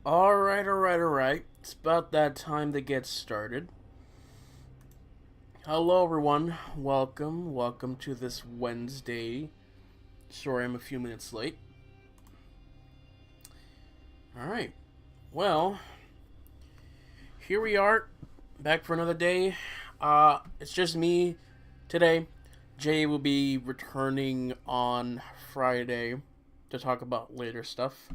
Alright. It's about that time to get started. Hello, everyone. Welcome to this Wednesday. Sorry, I'm a few minutes late. Alright. Well, here we are, back for another day. It's just me today. Jay will be returning on Friday to talk about later stuff.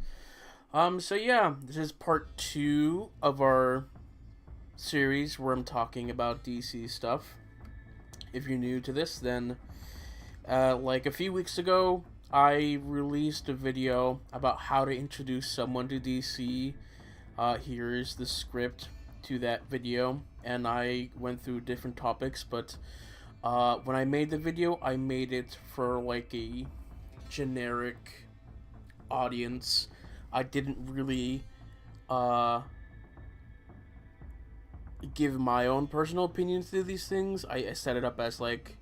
So yeah, this is part two of our series where I'm talking about DC stuff. If you're new to this, then like a few weeks ago, I released a video about how to introduce someone to DC. Here's the script to that video, and I went through different topics. But when I made the video, I made it for like a generic audience. I didn't really uh, give my own personal opinions to these things. I set it up as like,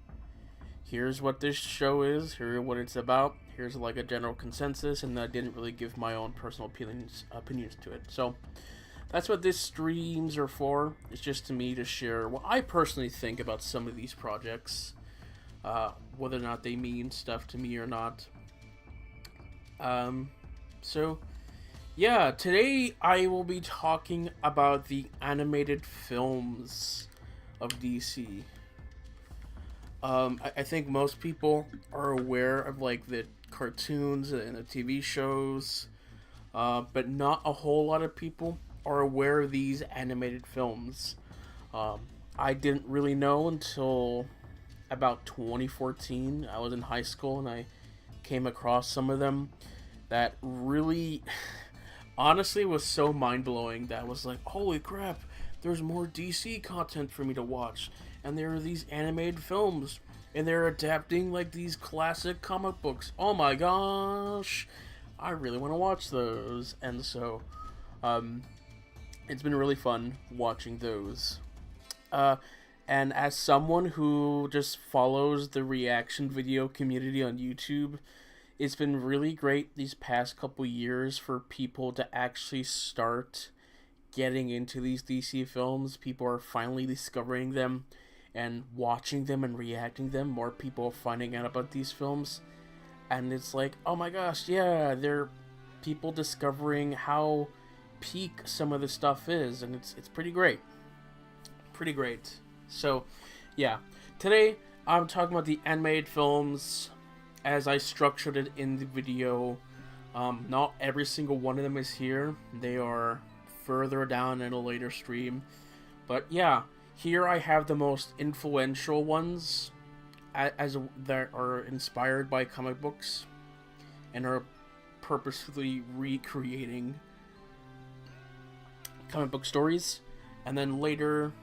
here's what this show is, here's what it's about, here's like a general consensus, and I didn't really give my own personal opinions to it. So that's what this streams are for. It's just to me to share what I personally think about some of these projects, whether or not they mean stuff to me or not. So yeah, today I will be talking about the animated films of DC. I think most people are aware of like the cartoons and the TV shows, but not a whole lot of people are aware of these animated films. Um, I didn't really know until about 2014. I was in high school and I came across some of them that really honestly was so mind-blowing that I was like, holy crap, there's more DC content for me to watch, and there are these animated films, and they're adapting like these classic comic books. Oh my gosh, I really want to watch those. And so um, it's been really fun watching those. uh, and as someone who just follows the reaction video community on YouTube, it's been really great these past couple years for people to actually start getting into these DC films. People are finally discovering them and watching them and reacting them. More people are finding out about these films, and it's like, oh my gosh, yeah, they're people discovering how peak some of the stuff is, and it's pretty great, pretty great. So, yeah, today I'm talking about the animated films as I structured it in the video. Not every single one of them is here. They are further down in a later stream. But yeah, here I have the most influential ones that are inspired by comic books and are purposefully recreating comic book stories. And then later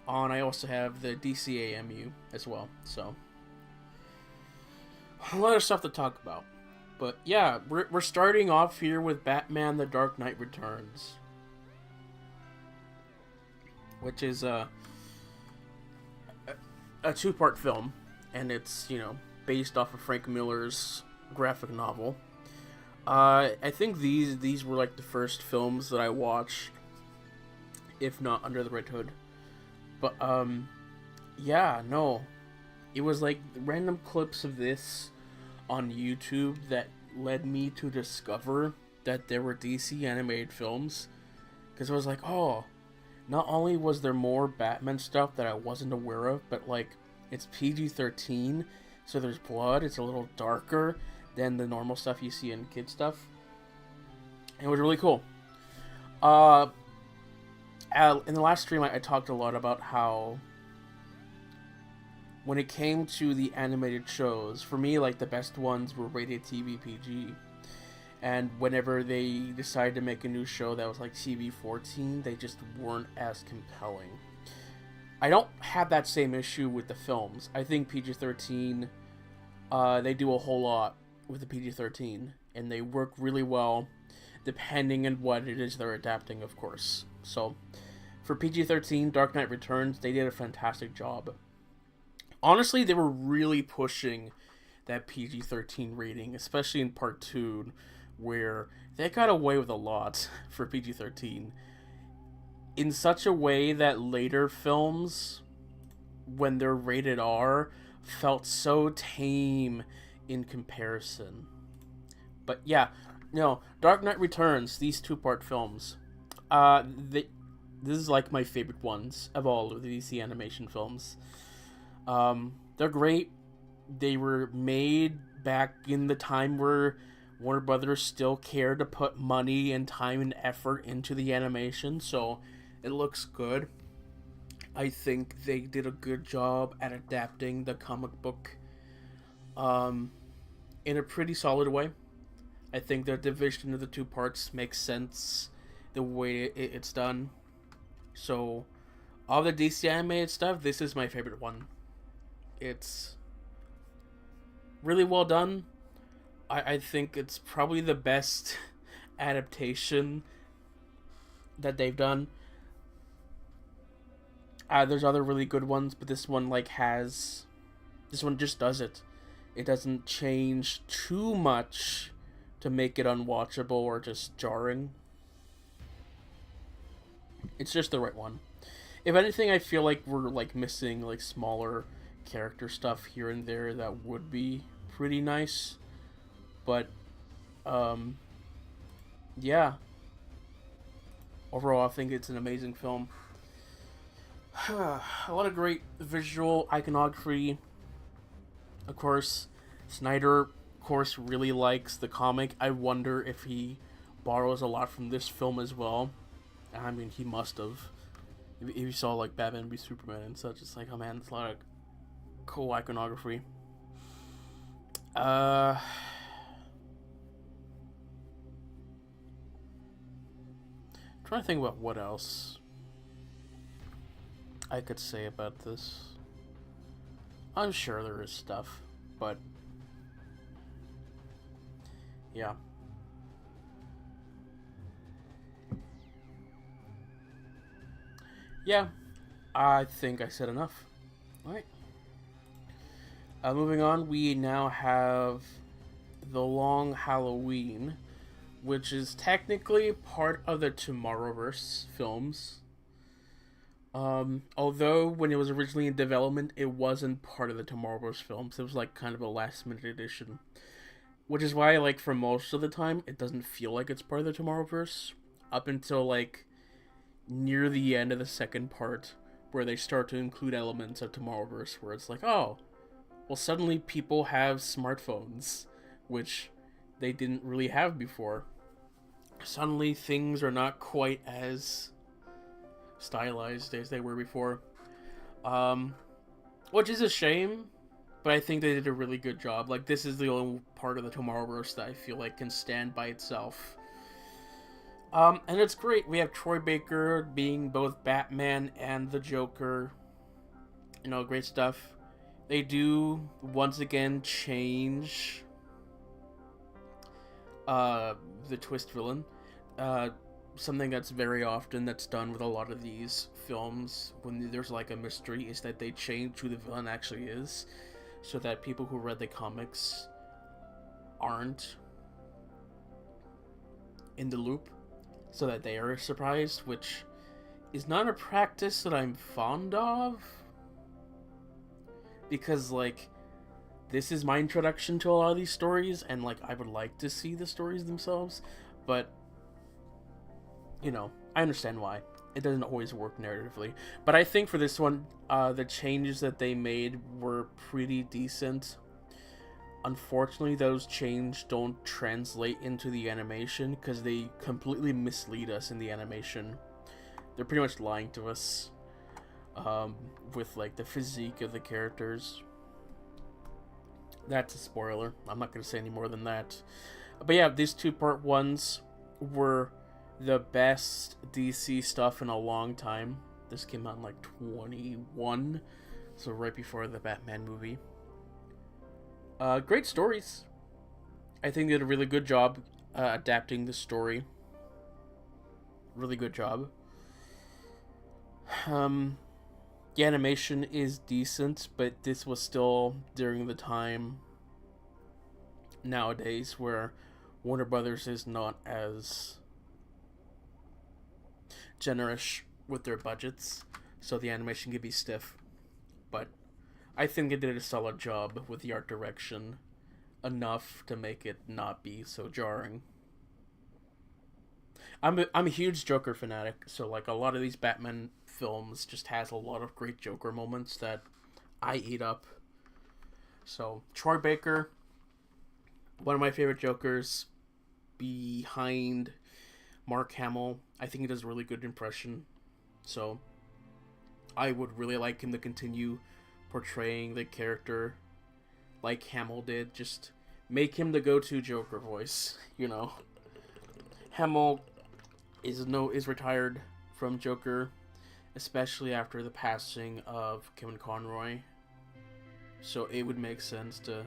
on, I also have the DCAMU as well. So a lot of stuff to talk about. But yeah, we're starting off here with Batman: The Dark Knight Returns, which is a two-part film, and it's, based off of Frank Miller's graphic novel. I think these were like the first films that I watched, if not Under the Red Hood. But yeah, no, it was like random clips of this on YouTube that led me to discover that there were DC animated films. Because I was like, oh, not only was there more Batman stuff that I wasn't aware of, but like it's PG-13, so there's blood. It's a little darker than the normal stuff you see in kid stuff. And it was really cool. Uh, in the last stream, I talked a lot about how when it came to the animated shows, for me, like the best ones were rated TV PG. And whenever they decided to make a new show that was like TV-14, they just weren't as compelling. I don't have that same issue with the films. I think PG-13, they do a whole lot with the PG-13, and they work really well, depending on what it is they're adapting, of course. So, for PG-13, Dark Knight Returns, they did a fantastic job. Honestly, they were really pushing that PG-13 rating, especially in part 2, where they got away with a lot for PG-13 in such a way that later films, when they're rated R, felt so tame in comparison. But yeah, no, Dark Knight Returns, these two-part films, this is like my favorite ones of all of the DC animation films. They're great. They were made back in the time where Warner Brothers still cared to put money and time and effort into the animation, so it looks good. I think they did a good job at adapting the comic book in a pretty solid way. I think the division of the two parts makes sense the way it's done. So, all the DC animated stuff, this is my favorite one. It's really well done. I think it's probably the best adaptation that they've done. There's other really good ones, but this one this one just does it. It doesn't change too much to make it unwatchable or just jarring. It's just the right one. If anything, I feel like we're like missing like smaller character stuff here and there that would be pretty nice. But yeah. Overall, I think it's an amazing film. A lot of great visual iconography. Of course, Snyder, of course, really likes the comic. I wonder if he borrows a lot from this film as well. I mean, he must have. If you saw like Batman v Superman and such, it's like, oh man, it's a lot of cool iconography. Trying to think about what else I could say about this. I'm sure there is stuff, but yeah. Yeah, I think I said enough. Alright. Moving on, we now have The Long Halloween, which is technically part of the Tomorrowverse films. Although when it was originally in development, it wasn't part of the Tomorrowverse films. It was like kind of a last minute addition. Which is why, like, for most of the time, it doesn't feel like it's part of the Tomorrowverse. Up until, like, near the end of the second part, where they start to include elements of Tomorrowverse, where it's like, oh, well, suddenly people have smartphones, which they didn't really have before. Suddenly things are not quite as stylized as they were before. Which is a shame, but I think they did a really good job. Like, this is the only part of the Tomorrowverse that I feel like can stand by itself. And it's great. We have Troy Baker being both Batman and the Joker. You know, great stuff. They do, once again, change the twist villain. Something that's very often that's done with a lot of these films when there's like a mystery is that they change who the villain actually is, so that people who read the comics aren't in the loop, so that they are surprised, which is not a practice that I'm fond of, because like this is my introduction to a lot of these stories, and like I would like to see the stories themselves, but you know, I understand why. It doesn't always work narratively. But I think for this one, the changes that they made were pretty decent. Unfortunately, those changes don't translate into the animation because they completely mislead us in the animation. They're pretty much lying to us with like the physique of the characters. That's a spoiler. I'm not going to say any more than that. But yeah, these two-part ones were the best DC stuff in a long time. This came out in like 21, so right before the Batman movie. Great stories. I think they did a really good job adapting the story. Really good job. The animation is decent, but this was still during the time nowadays where Warner Brothers is not as generous with their budgets, so the animation can be stiff. But I think it did a solid job with the art direction, enough to make it not be so jarring. I'm a huge Joker fanatic, so like a lot of these Batman films just has a lot of great Joker moments that I eat up. So Troy Baker, one of my favorite Jokers, behind Mark Hamill. I think he does a really good impression. So I would really like him to continue portraying the character like Hamill did. Just make him the go-to Joker voice. You know, Hamill is retired from Joker, especially after the passing of Kevin Conroy. So it would make sense to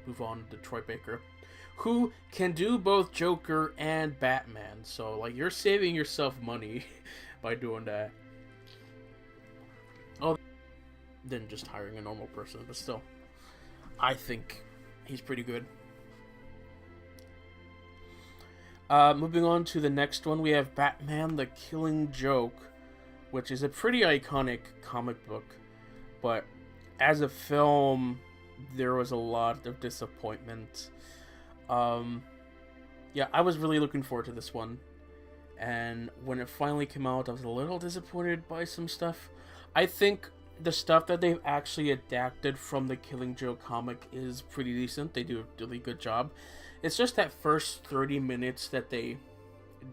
move on to Troy Baker, who can do both Joker and Batman. So like you're saving yourself money by doing that. Oh, than just hiring a normal person, but still, I think he's pretty good. Moving on to the next one, we have Batman the Killing Joke, which is a pretty iconic comic book, but as a film, there was a lot of disappointment. Yeah, I was really looking forward to this one, and when it finally came out, I was a little disappointed by some stuff. I think the stuff that they've actually adapted from the Killing Joke comic is pretty decent. They do a really good job. It's just that first 30 minutes that they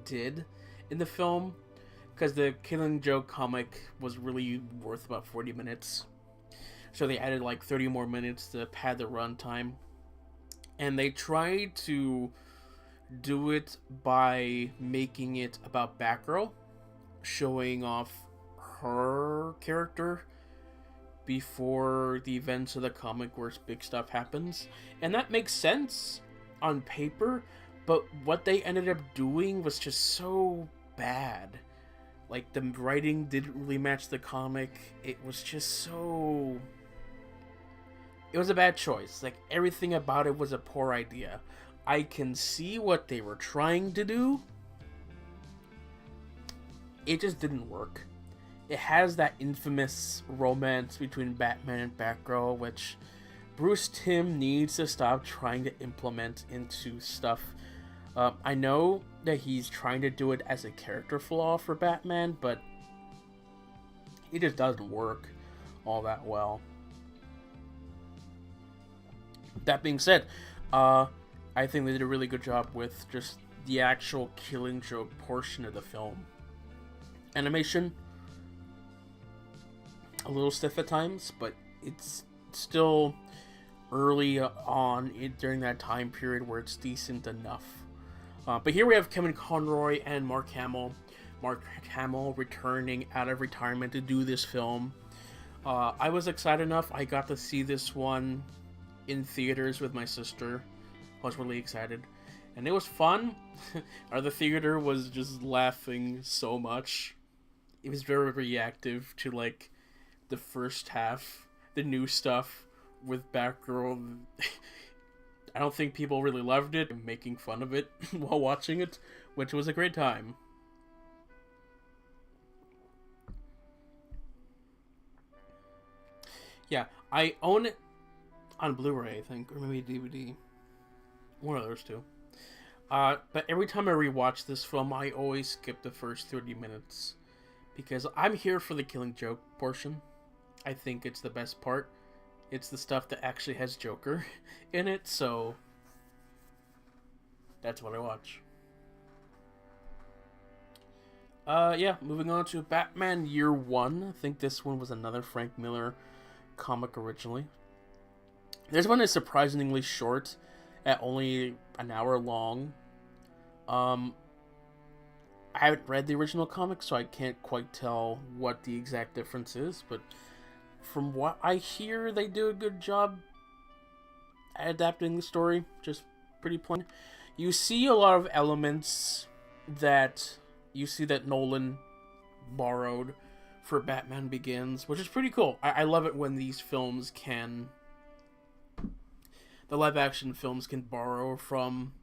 did in the film, because the Killing Joke comic was really worth about 40 minutes. So they added like 30 more minutes to pad the runtime. And they tried to do it by making it about Batgirl, showing off her character before the events of the comic where big stuff happens. And that makes sense on paper, but what they ended up doing was just so bad. Like, the writing didn't really match the comic. It was just so... It was a bad choice. Like, everything about it was a poor idea. I can see what they were trying to do. It just didn't work. It has that infamous romance between Batman and Batgirl, which Bruce Timm needs to stop trying to implement into stuff. I know that he's trying to do it as a character flaw for Batman, but it just doesn't work all that well. That being said, I think they did a really good job with just the actual Killing Joke portion of the film. Animation, a little stiff at times, but it's still early on during that time period where it's decent enough. But here we have Kevin Conroy and Mark Hamill. Mark Hamill returning out of retirement to do this film. I was excited enough. I got to see this one in theaters with my sister. I was really excited. And it was fun. The theater was just laughing so much. It was very reactive to like the first half, the new stuff with Batgirl. I don't think people really loved it, making fun of it while watching it, which was a great time. Yeah, I own it on Blu-ray, I think, or maybe DVD. One of those two. But every time I rewatch this film, I always skip the first 30 minutes. Because I'm here for the Killing Joke portion. I think it's the best part. It's the stuff that actually has Joker in it, so that's what I watch. Yeah, moving on to Batman Year One. I think this one was another Frank Miller comic originally. This one is surprisingly short, at only an hour long. I haven't read the original comic, so I can't quite tell what the exact difference is, but from what I hear, they do a good job adapting the story, just pretty plain. You see a lot of elements that Nolan borrowed for Batman Begins, which is pretty cool. I love it when these films the live action films can borrow from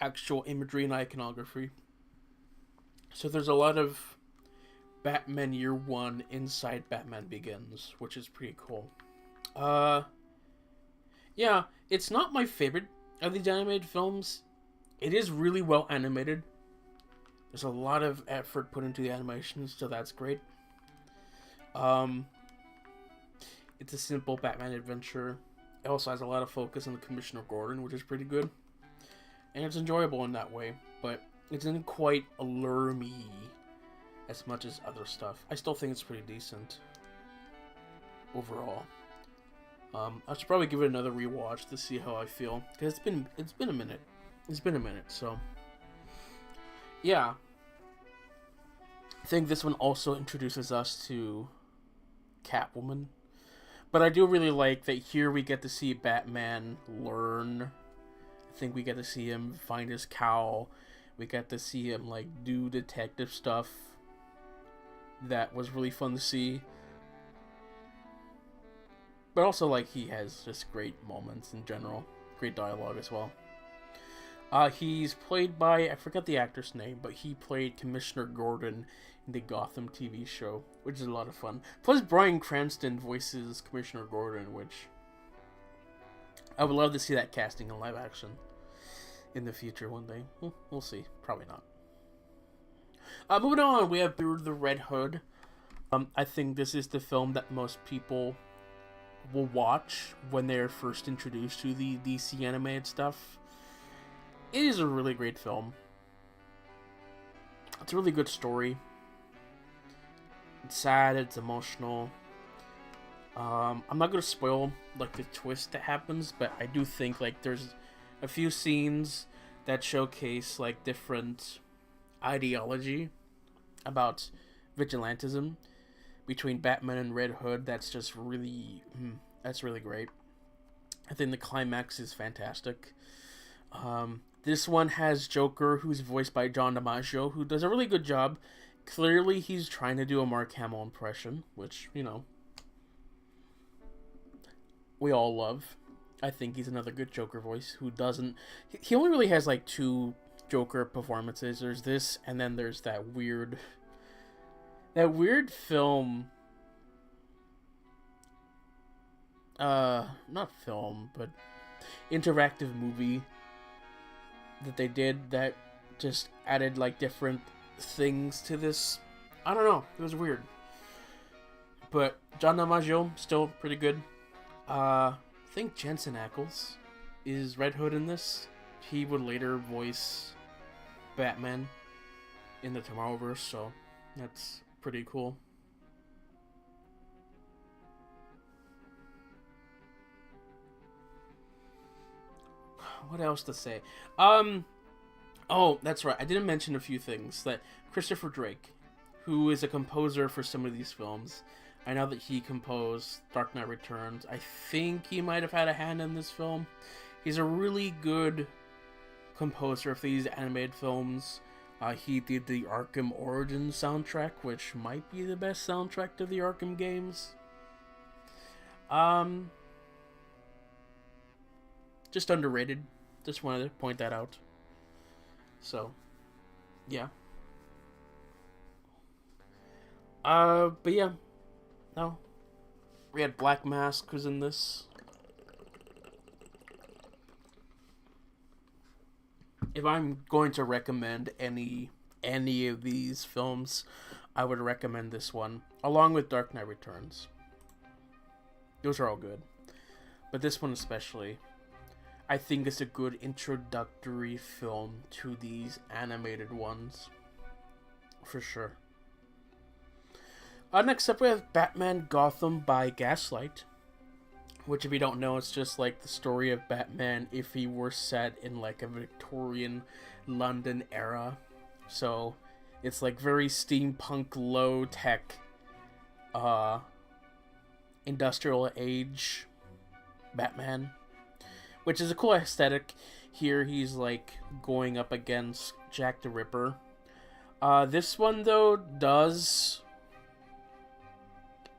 actual imagery and iconography. So there's a lot of Batman Year One inside Batman Begins, which is pretty cool. Uh, yeah, it's not my favorite of these animated films. It is really well animated. There's a lot of effort put into the animations, so that's great. Um, it's a simple Batman adventure. It also has a lot of focus on the Commissioner Gordon, which is pretty good. And it's enjoyable in that way, but it didn't quite allure me as much as other stuff. I still think it's pretty decent overall. I should probably give it another rewatch to see how I feel, because it's been a minute. It's been a minute, so yeah. I think this one also introduces us to Catwoman, but I do really like that here we get to see Batman learn. I think we get to see him find his cowl. We get to see him like do detective stuff. That was really fun to see. But also, like, he has just great moments in general. Great dialogue as well. He's played by, I forget the actor's name, but he played Commissioner Gordon in the Gotham TV show, which is a lot of fun. Plus, Bryan Cranston voices Commissioner Gordon, which I would love to see that casting in live action in the future one day. We'll see. Probably not. Moving on, we have Beard the Red Hood. I think this is the film that most people will watch when they're first introduced to the DC animated stuff. It is a really great film. It's a really good story. It's sad, it's emotional. I'm not gonna spoil like the twist that happens, but I do think like there's a few scenes that showcase like different ideology about vigilantism between Batman and Red Hood. That's just really that's really great. I think the climax is fantastic. This one has Joker, who's voiced by John DiMaggio, who does a really good job. Clearly, he's trying to do a Mark Hamill impression, which, you know, we all love. I think he's another good Joker voice who doesn't... He only really has, like, two Joker performances. There's this, and then there's that weird... That weird film... not film, but interactive movie that they did that just added like different things to this. I don't know, it was weird, but John DiMaggio still pretty good. I think Jensen Ackles is Red Hood in this. He would later voice Batman in the Tomorrowverse, so that's pretty cool. What else to say? Oh, that's right. I didn't mention a few things. That Christopher Drake, who is a composer for some of these films, I know that he composed Dark Knight Returns. I think he might have had a hand in this film. He's a really good composer of these animated films. He did the Arkham Origins soundtrack, which might be the best soundtrack to the Arkham games. Just underrated. Just wanted to point that out. So, yeah. But yeah. No. We had Black Mask who's in this. If I'm going to recommend any of these films, I would recommend this one, along with Dark Knight Returns. Those are all good. But this one especially, I think it's a good introductory film to these animated ones. For sure. Next up we have Batman Gotham by Gaslight. Which, if you don't know, it's just like the story of Batman if he were set in like a Victorian London era. So, it's like very steampunk, low-tech, industrial age Batman. Which is a cool aesthetic. Here he's like going up against Jack the Ripper. This one though does...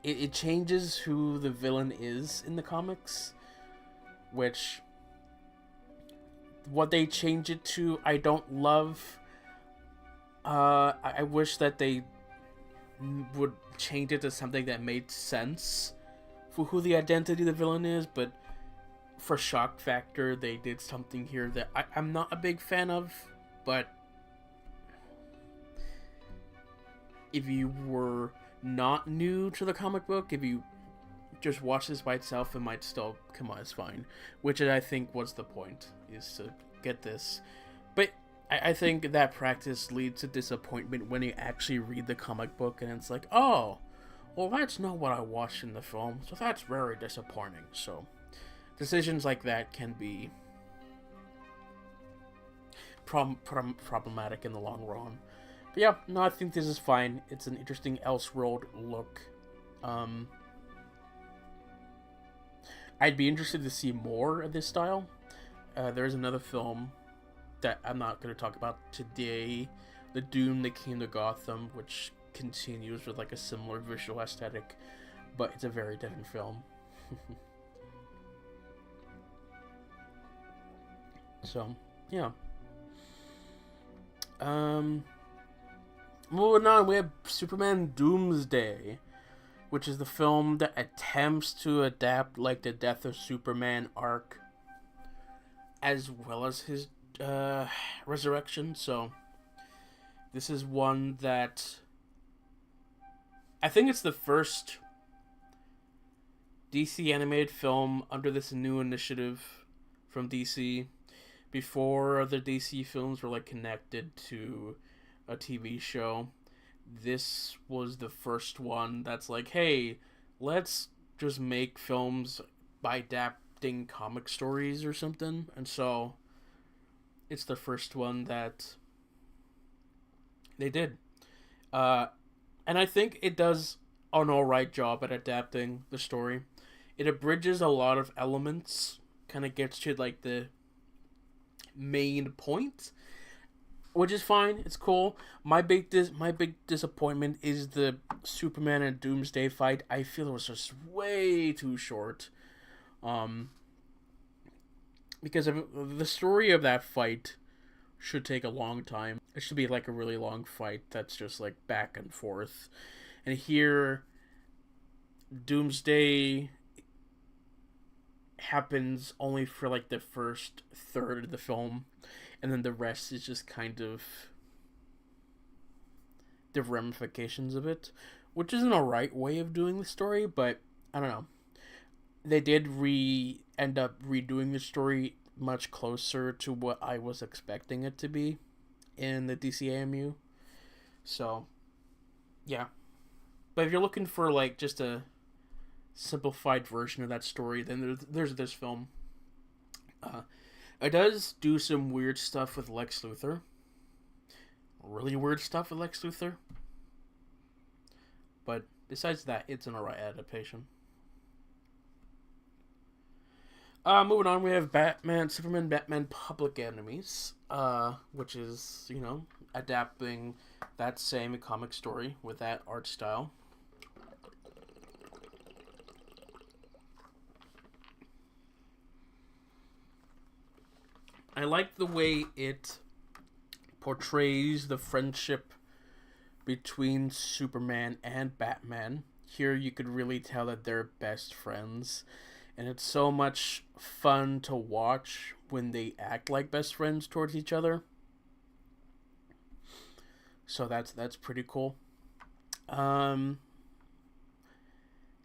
It changes who the villain is in the comics. Which what they change it to, I don't love. I wish that they would change it to something that made sense for who the identity of the villain is, but for shock factor, they did something here that I'm not a big fan of, but if you were not new to the comic book, if you just watch this by itself, it might still come out as fine, which I think was the point, is to get this. But I think that practice leads to disappointment when you actually read the comic book and it's like, oh, well, that's not what I watched in the film, so that's very disappointing. So decisions like that can be problematic in the long run. But yeah, no, I think this is fine. It's an interesting Elseworld look. I'd be interested to see more of this style. There's another film that I'm not going to talk about today, The Doom That Came to Gotham, which continues with like a similar visual aesthetic, but it's a very different film. So, yeah. Moving on, we have Superman Doomsday, which is the film that attempts to adapt like the Death of Superman arc, as well as his resurrection. So this is one that I think it's the first DC animated film under this new initiative from DC. Before other DC films were like connected to a TV show, this was the first one that's like, hey, let's just make films by adapting comic stories or something. And so it's the first one that they did. And I think it does an alright job at adapting the story. It abridges a lot of elements, kind of gets to like the main point, which is fine. It's cool. My big disappointment is the Superman and Doomsday fight. I feel it was just way too short. Because of the story of that fight should take a long time. It should be like a really long fight that's just like back and forth. And here, Doomsday happens only for like the first third of the film, and then the rest is just kind of the ramifications of it, which isn't a right way of doing the story, but I don't know. They did end up redoing the story much closer to what I was expecting it to be in the DCAMU. So, yeah. But if you're looking for like just a simplified version of that story, then there's this film. It does do some weird stuff with Lex Luthor. Really weird stuff with Lex Luthor. But besides that, it's an alright adaptation. Moving on, we have Superman, Batman Public Enemies, which is, adapting that same comic story with that art style. I like the way it portrays the friendship between Superman and Batman. Here you could really tell that they're best friends. And it's so much fun to watch when they act like best friends towards each other. So that's pretty cool.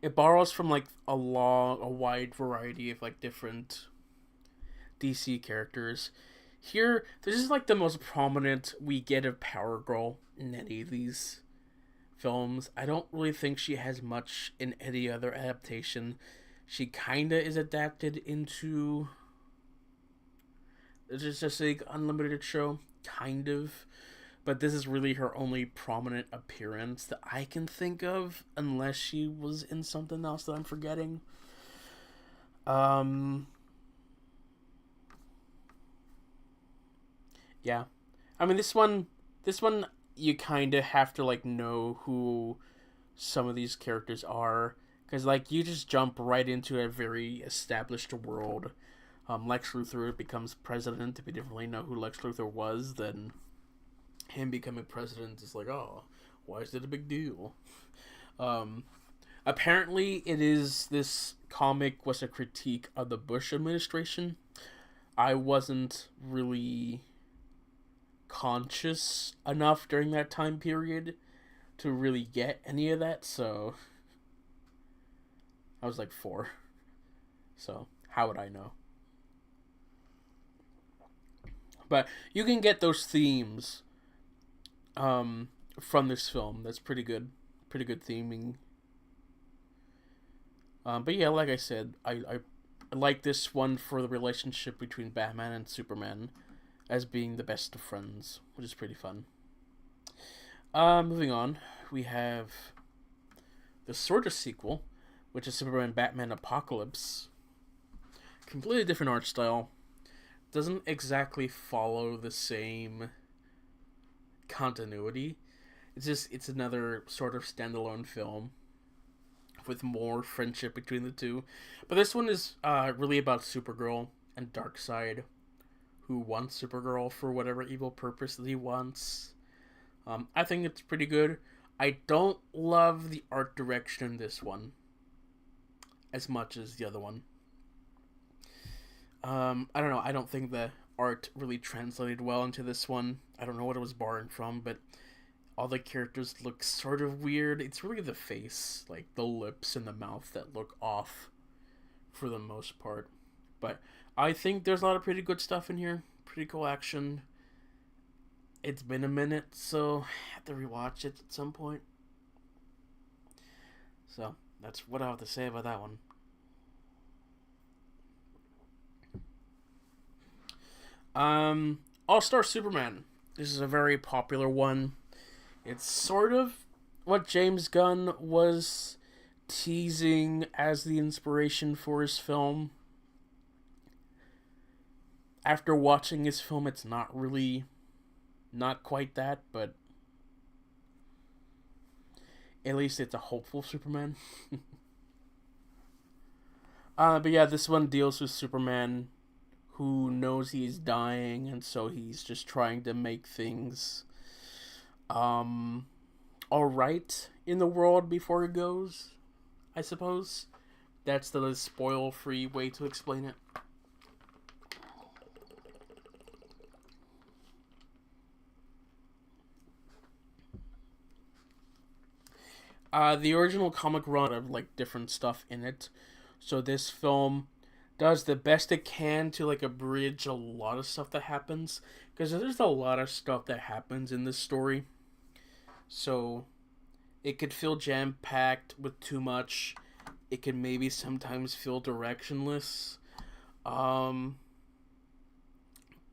It borrows from like a wide variety of like different DC characters. Here, this is like the most prominent we get of Power Girl in any of these films. I don't really think she has much in any other adaptation. She kinda is adapted into the Justice League Unlimited show, kind of. But this is really her only prominent appearance that I can think of, unless she was in something else that I'm forgetting. Yeah. I mean, this one, you kind of have to, like, know who some of these characters are. Because, like, you just jump right into a very established world. Lex Luthor becomes president. If you didn't really know who Lex Luthor was, then him becoming president is like, oh, why is it a big deal? Um, Apparently, this comic was a critique of the Bush administration. I wasn't really conscious enough during that time period to really get any of that, so I was like 4. So, how would I know? But you can get those themes from this film. That's pretty good. Pretty good theming. But yeah, like I said, I like this one for the relationship between Batman and Superman as being the best of friends, which is pretty fun. Moving on, we have the sort of sequel, which is Superman Batman Apocalypse. Completely different art style. Doesn't exactly follow the same continuity. It's another sort of standalone film with more friendship between the two. But this one is really about Supergirl and Darkseid, who wants Supergirl for whatever evil purpose that he wants. I think it's pretty good. I don't love the art direction in this one as much as the other one. I don't know. I don't think the art really translated well into this one. I don't know what it was borrowing from, but all the characters look sort of weird. It's really the face, like the lips and the mouth, that look off for the most part. But I think there's a lot of pretty good stuff in here. Pretty cool action. It's been a minute, so I have to rewatch it at some point. So that's what I have to say about that one. All-Star Superman. This is a very popular one. It's sort of what James Gunn was teasing as the inspiration for his film. After watching his film, it's not quite that, but at least it's a hopeful Superman. But yeah, this one deals with Superman who knows he's dying, and so he's just trying to make things alright in the world before it goes, I suppose. That's the spoil-free way to explain it. The original comic run of like different stuff in it, so this film does the best it can to like abridge a lot of stuff that happens, because there's a lot of stuff that happens in this story. So it could feel jam packed with too much. It can maybe sometimes feel directionless. Um,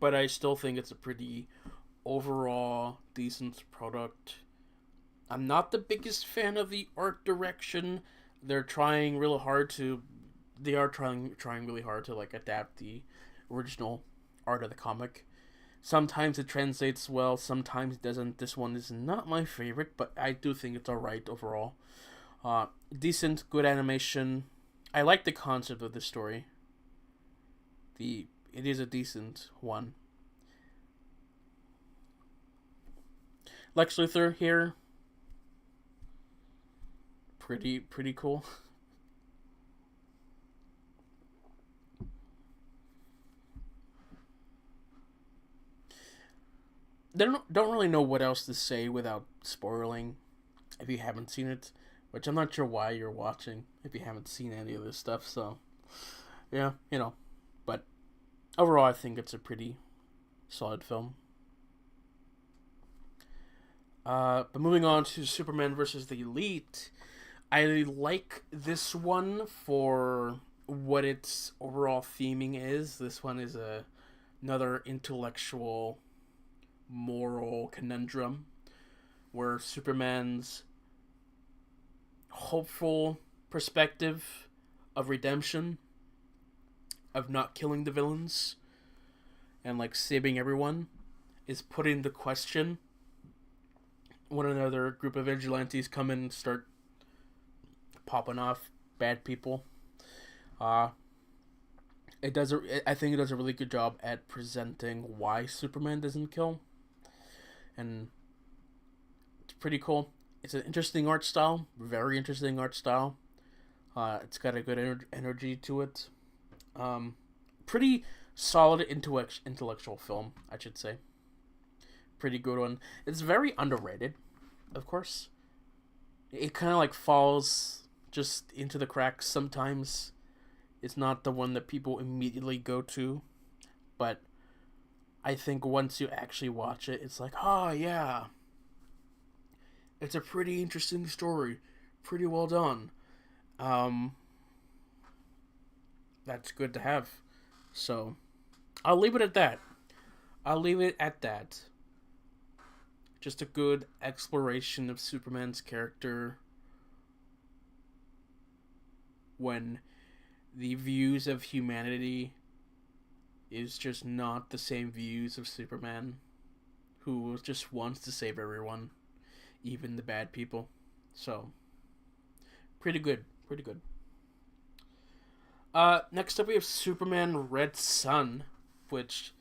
but I still think it's a pretty overall decent product. I'm not the biggest fan of the art direction. They're trying really hard to they are trying really hard to like adapt the original art of the comic. Sometimes it translates well, sometimes it doesn't. This one is not my favorite, but I do think it's alright overall. Decent, good animation. I like the concept of the story. It is a decent one. Lex Luthor here, pretty cool. They don't really know what else to say without spoiling if you haven't seen it, which I'm not sure why you're watching if you haven't seen any of this stuff. So yeah, but overall I think it's a pretty solid film. But moving on to Superman versus the Elite, I like this one for what its overall theming is. This one is another intellectual, moral conundrum where Superman's hopeful perspective of redemption, of not killing the villains, and like saving everyone, is put into question when another group of vigilantes come in and start popping off bad people. It does. I think it does a really good job at presenting why Superman doesn't kill, and it's pretty cool. It's an interesting art style, very interesting art style. It's got a good energy to it. Pretty solid intellectual film, I should say. Pretty good one. It's very underrated, of course. It kind of like falls just into the cracks sometimes. It's not the one that people immediately go to, but I think once you actually watch it, it's like, oh yeah, it's a pretty interesting story, pretty well done. Um, that's good to have. So, I'll leave it at that. I'll leave it at that. Just a good exploration of Superman's character when the views of humanity is just not the same views of Superman, who just wants to save everyone, even the bad people. So, pretty good. Pretty good. Next up we have Superman Red Sun, which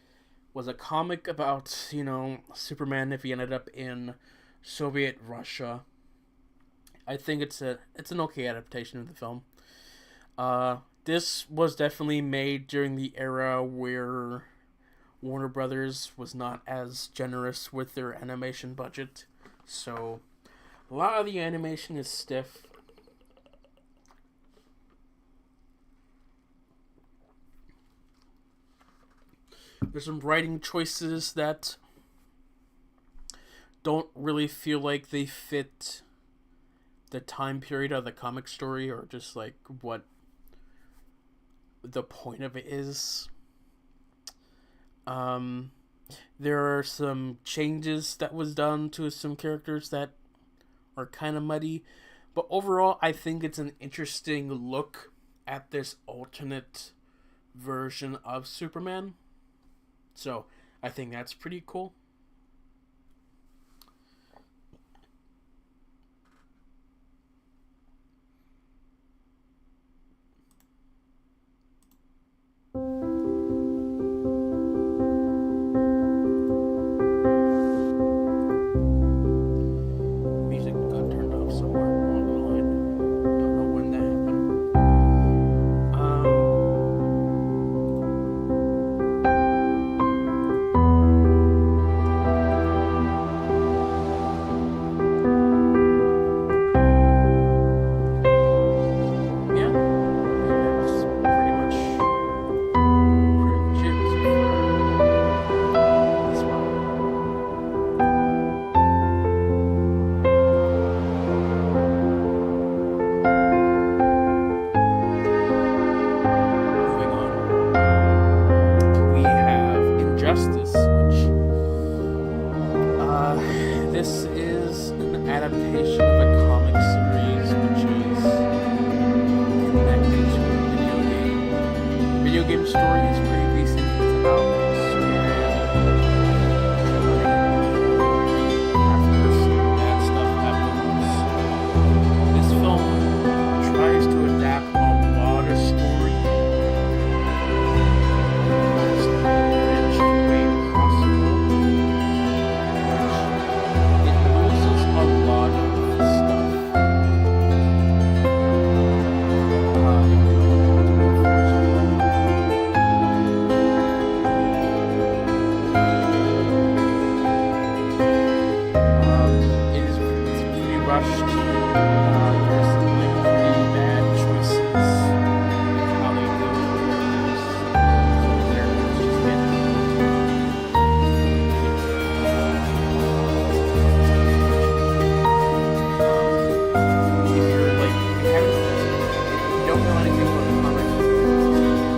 was a comic about, Superman if he ended up in Soviet Russia. I think it's an okay adaptation of the film. This was definitely made during the era where Warner Brothers was not as generous with their animation budget. So, a lot of the animation is stiff. There's some writing choices that don't really feel like they fit the time period of the comic story, or just like what the point of it is. There are some changes that was done to some characters that are kind of muddy, but overall I think it's an interesting look at this alternate version of Superman. So I think that's pretty cool. Music got turned off somewhere along the line. Don't know when that happened. Yeah, that's pretty much it for this one. Moving on, we have Injustice, which this is an adaptation of a comic series which is connected to a video game. Video game story is pretty decent. It's about Superman after some bad stuff happens. This film tries to adapt a lot of story in the most abridged way possible, which it loses a lot of stuff. It is pretty rushed. There's some like pretty bad choices in how they deal with the characters. Some characters just if you're like if you don't know anything about the comic,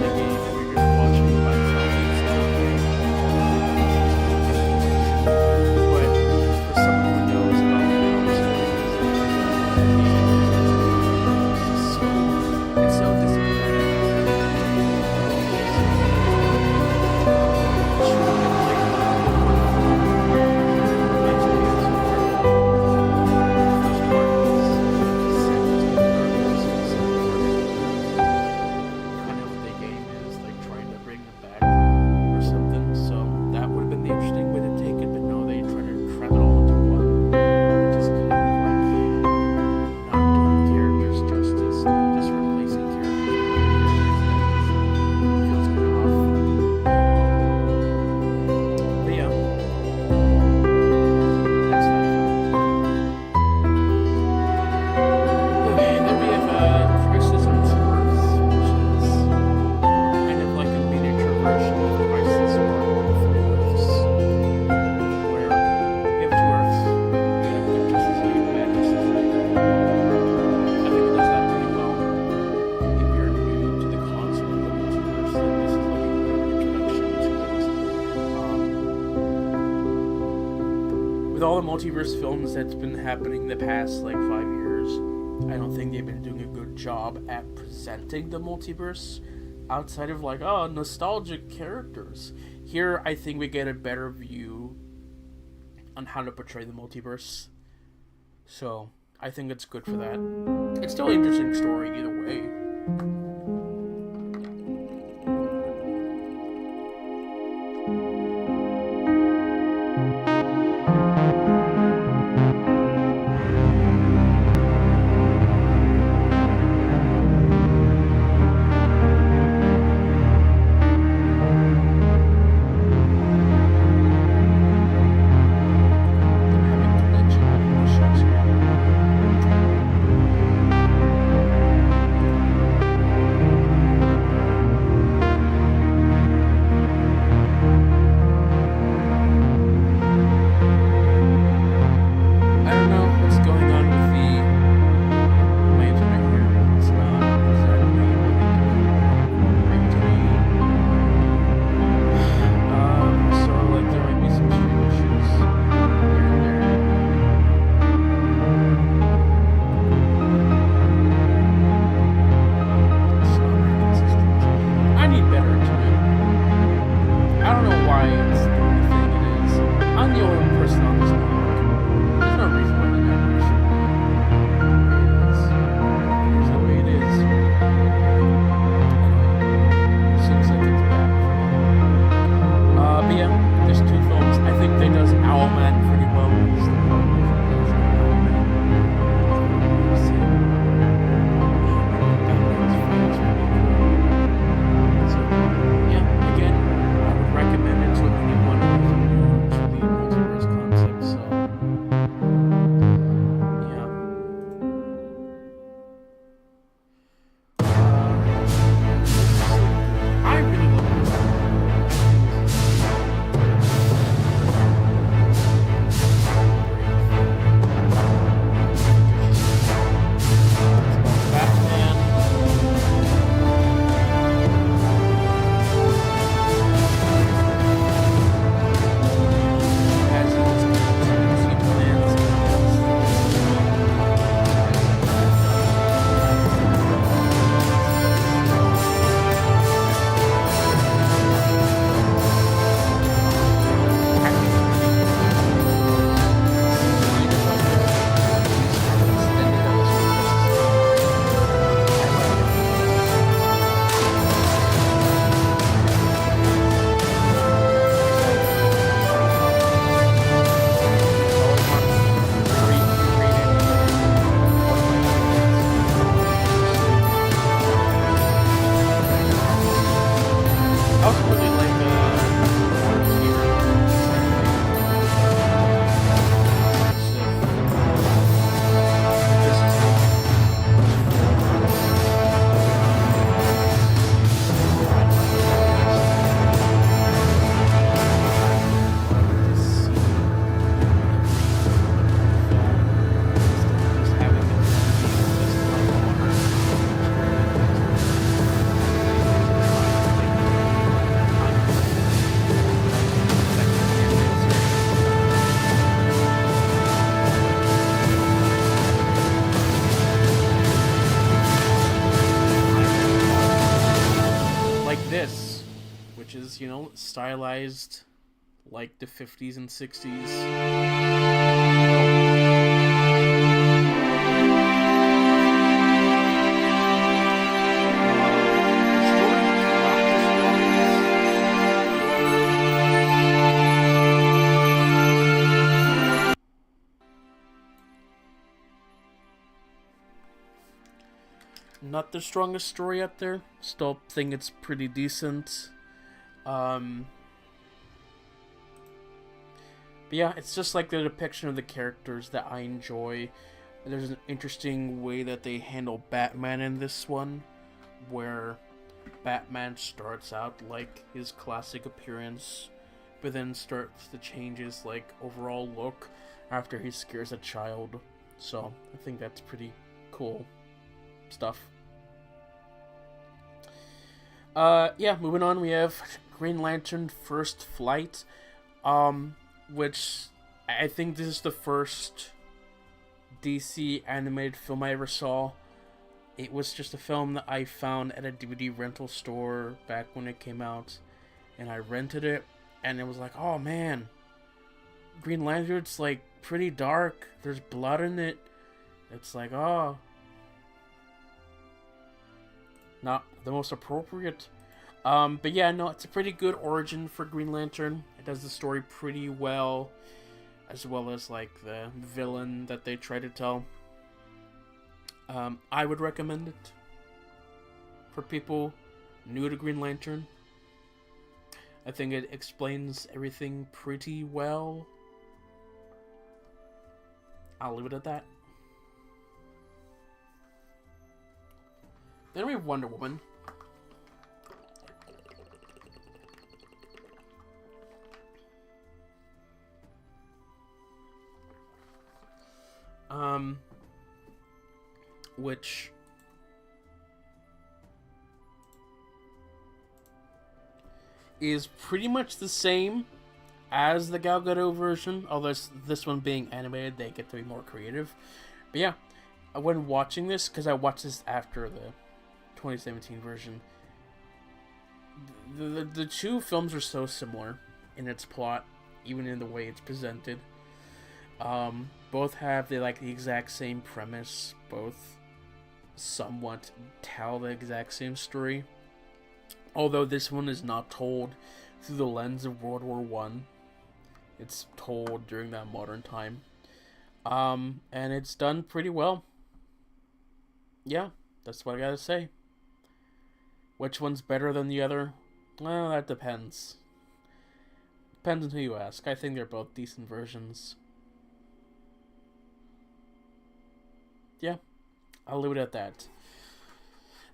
the game, and you're just watching it by yourself, but for someone who knows about the comic stories all the multiverse films that's been happening the past like 5 years, I don't think they've been doing a good job at presenting the multiverse outside of like, oh, nostalgic characters. Here, I think we get a better view on how to portray the multiverse. So, I think it's good for that. It's still an interesting story either way. Stylized like the 50s and 60s. Not the strongest story out there. Still think it's pretty decent. But yeah, it's just like the depiction of the characters that I enjoy. There's an interesting way that they handle Batman in this one, where Batman starts out like his classic appearance, but then starts to change his like overall look after he scares a child. So I think that's pretty cool stuff. Yeah, moving on, we have Green Lantern First Flight, which I think this is the first DC animated film I ever saw. It was just a film that I found at a DVD rental store back when it came out, and I rented it, and it was like, oh man, Green Lantern's like pretty dark. There's blood in it. It's like, oh, not the most appropriate. But yeah, no, it's a pretty good origin for Green Lantern. It does the story pretty well, as well as like the villain that they try to tell. I would recommend it for people new to Green Lantern. I think it explains everything pretty well. I'll leave it at that. Then we have Wonder Woman. Which is pretty much the same as the Gal Gadot version, although this one being animated, they get to be more creative. But yeah, when watching this, because I watched this after the 2017 version, the two films are so similar in its plot, even in the way it's presented. Both have the exact same premise. Both somewhat tell the exact same story, although this one is not told through the lens of World War One. It's told during that modern time, and it's done pretty well. Yeah, that's what I gotta say. Which one's better than the other? Well, that depends. Depends on who you ask. I think they're both decent versions. Yeah, I'll leave it at that.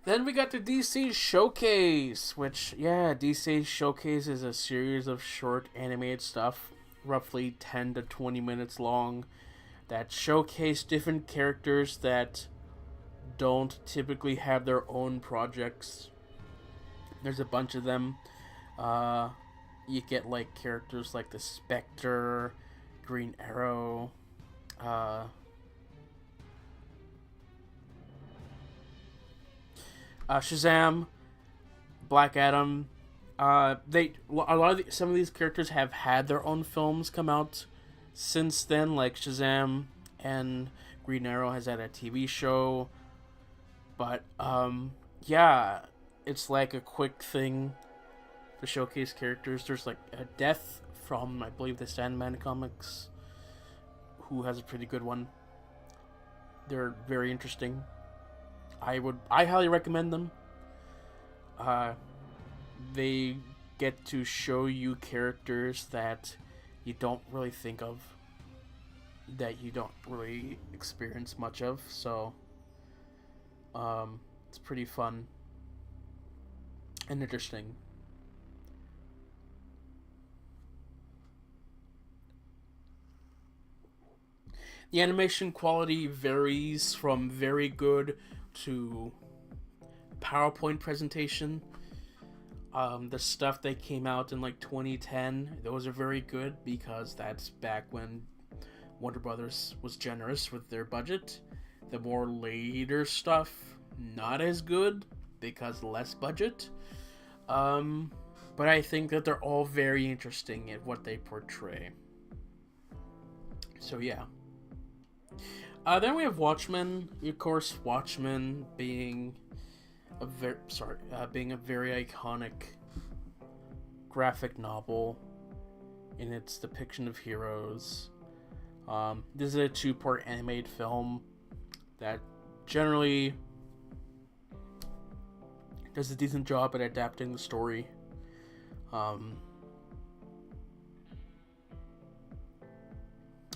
Then we got the DC Showcase, which, yeah, DC Showcase is a series of short animated stuff, roughly 10 to 20 minutes long, that showcase different characters that don't typically have their own projects. There's a bunch of them. You get characters like the Spectre, Green Arrow, Shazam, Black Adam. Some of these characters have had their own films come out since then, like Shazam and Green Arrow has had a TV show. But yeah, it's like a quick thing to showcase characters. There's a Death from, I believe, the Sandman comics, who has a pretty good one. They're very interesting. I highly recommend them. They get to show you characters that you don't really think of, that you don't really experience much of, so it's pretty fun and interesting. The animation quality varies from very good to PowerPoint presentation. The stuff that came out in 2010, those are very good because that's back when Warner Brothers was generous with their budget. The more later stuff, not as good because less budget. But I think that they're all very interesting at what they portray. So yeah. Then we have Watchmen. Of course, Watchmen being a very iconic graphic novel in its depiction of heroes. This is a 2-part animated film that generally does a decent job at adapting the story. I'm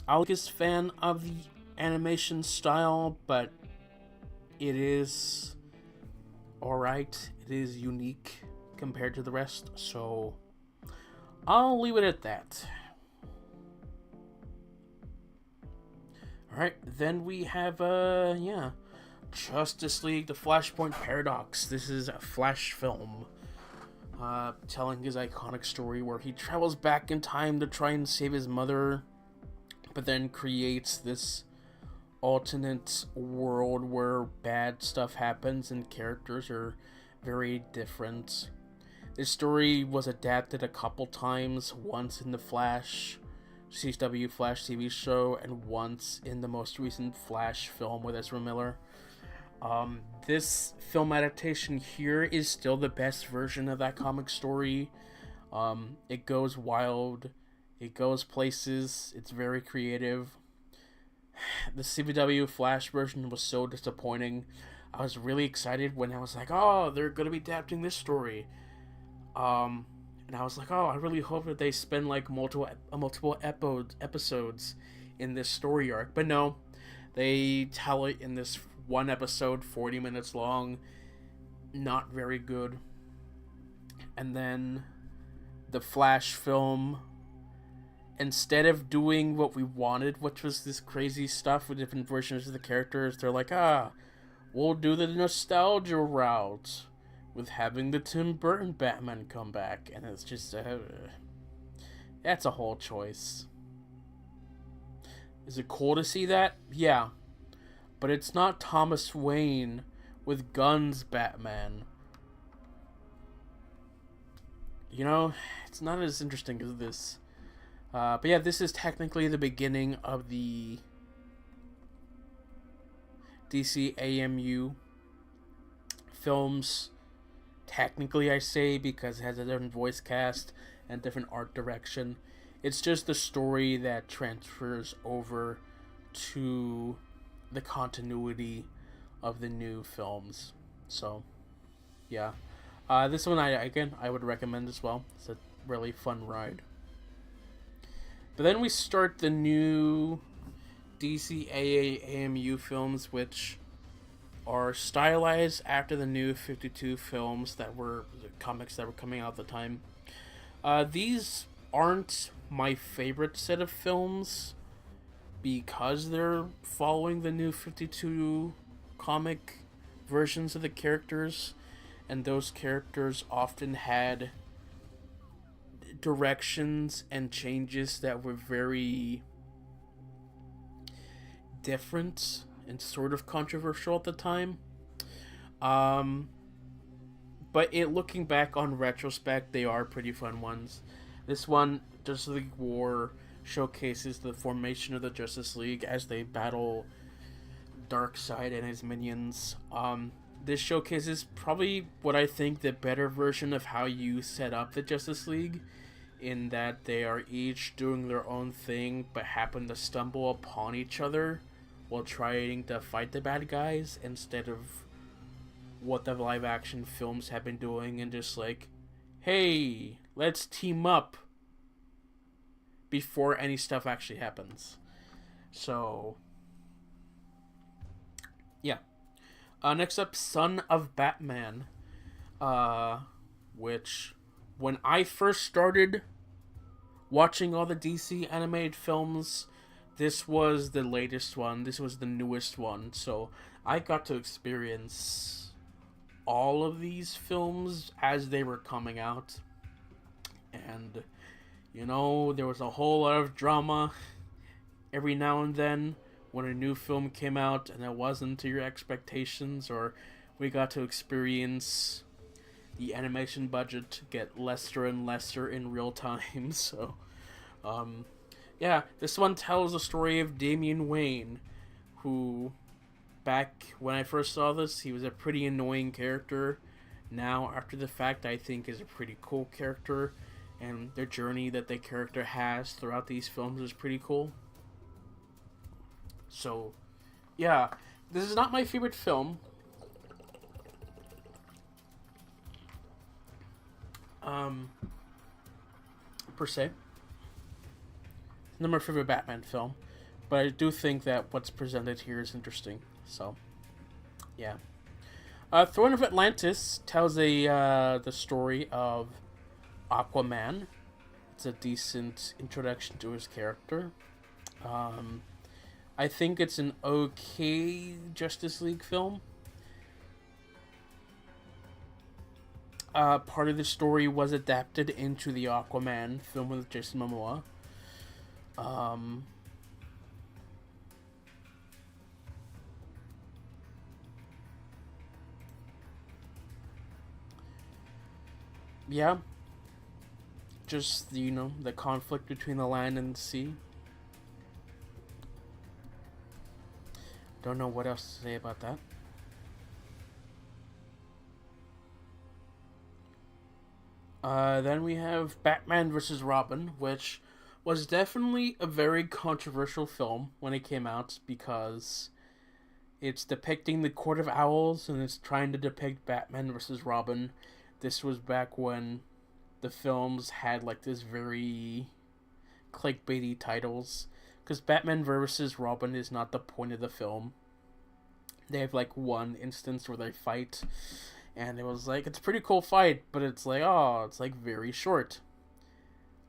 a fan of the animation style, but it is alright. It is unique compared to the rest, so I'll leave it at that. Alright, then we have Justice League, the Flashpoint Paradox. This is a Flash film telling his iconic story where he travels back in time to try and save his mother but then creates this alternate world where bad stuff happens and characters are very different. This story was adapted a couple times, once in the Flash CW Flash TV show and once in the most recent Flash film with Ezra Miller. This film adaptation here is still the best version of that comic story. It goes wild, it goes places, it's very creative. The CW Flash version was so disappointing. I was really excited when I was like, oh, they're going to be adapting this story. And I was like, oh, I really hope that they spend like multiple episodes in this story arc. But no, they tell it in this one episode, 40 minutes long. Not very good. And then the Flash film, instead of doing what we wanted, which was this crazy stuff with different versions of the characters, they're like, we'll do the nostalgia route with having the Tim Burton Batman come back. And it's just, that's a whole choice. Is it cool to see that? Yeah. But it's not Thomas Wayne with guns Batman. You know, it's not as interesting as this. But yeah, this is technically the beginning of the DC AMU films. Technically, I say, because it has a different voice cast and different art direction. It's just the story that transfers over to the continuity of the new films. So, yeah. This one, I would recommend as well. It's a really fun ride. But then we start the new DC AMU films, which are stylized after the new 52 films that were the comics that were coming out at the time. These aren't my favorite set of films because they're following the new 52 comic versions of the characters, and those characters often had directions and changes that were very different and sort of controversial at the time. But looking back on retrospect, they are pretty fun ones. This one, Justice League War, showcases the formation of the Justice League as they battle Darkseid and his minions. This showcases probably what I think the better version of how you set up the Justice League, in that they are each doing their own thing but happen to stumble upon each other while trying to fight the bad guys, instead of what the live action films have been doing and just like, hey, let's team up before any stuff actually happens. So, yeah. Next up, Son of Batman. Which, when I first started watching all the DC animated films, this was the latest one. This was the newest one. So I got to experience all of these films as they were coming out. And, you know, there was a whole lot of drama every now and then when a new film came out and it wasn't to your expectations, or we got to experience the animation budget get lesser and lesser in real time. So, yeah, this one tells the story of Damian Wayne, who, back when I first saw this, he was a pretty annoying character. Now, after the fact, I think is a pretty cool character, and the journey that the character has throughout these films is pretty cool. So, yeah, this is not my favorite film. Per se. Not my favorite Batman film, but I do think that what's presented here is interesting. So, yeah. Throne of Atlantis tells the story of Aquaman. It's a decent introduction to his character. I think it's an okay Justice League film. Part of the story was adapted into the Aquaman film with Jason Momoa. yeah, just, the conflict between the land and the sea. Don't know what else to say about that. Then we have Batman vs. Robin, which was definitely a very controversial film when it came out because it's depicting the Court of Owls and it's trying to depict Batman vs. Robin. This was back when the films had like this very clickbaity titles because Batman vs. Robin is not the point of the film. They have like one instance where they fight, and it was like it's a pretty cool fight, but it's like it's like very short.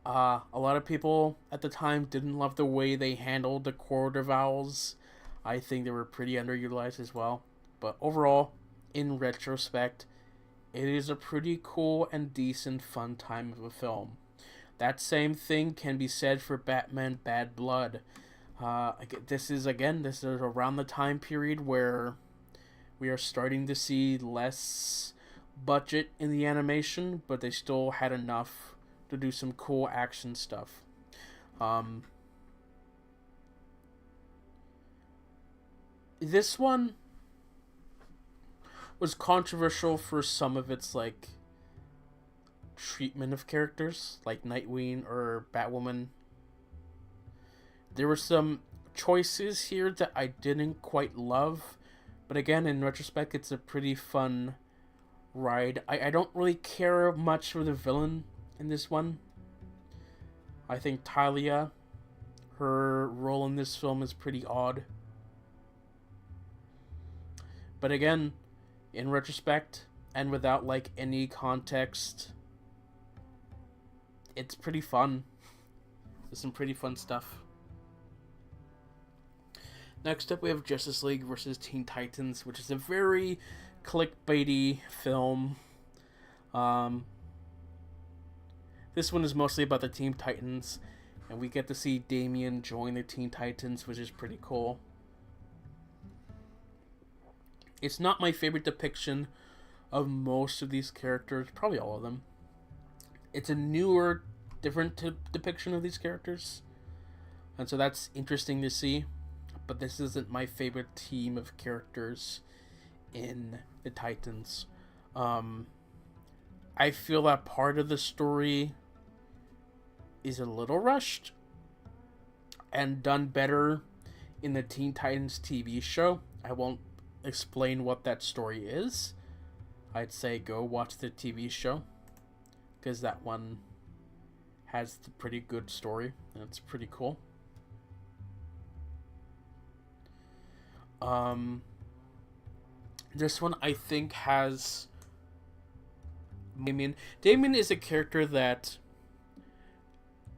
A lot of people at the time didn't love the way they handled the Court of Owls. I think they were pretty underutilized as well. But overall, in retrospect, it is a pretty cool and decent fun time of a film. That same thing can be said for Batman Bad Blood. This is around the time period where we are starting to see less budget in the animation, but they still had enough to do some cool action stuff. This one was controversial for some of its like treatment of characters, like Nightwing or Batwoman. There were some choices here that I didn't quite love, but again, in retrospect, it's a pretty fun ride. I don't really care much for the villain in this one. I think Talia, her role in this film is pretty odd. But again, in retrospect, and without like any context, it's pretty fun. There's some pretty fun stuff. Next up, we have Justice League versus Teen Titans, which is a very clickbaity film. This one is mostly about the Teen Titans, and we get to see Damian join the Teen Titans, which is pretty cool. It's not my favorite depiction of most of these characters, probably all of them. It's a newer, different depiction of these characters, and so that's interesting to see. But this isn't my favorite team of characters in the Titans. I feel that part of the story is a little rushed and done better in the Teen Titans TV show. I won't explain what that story is. I'd say go watch the TV show, because that one has a pretty good story and it's pretty cool. This one I think has Damian. Damian is a character that,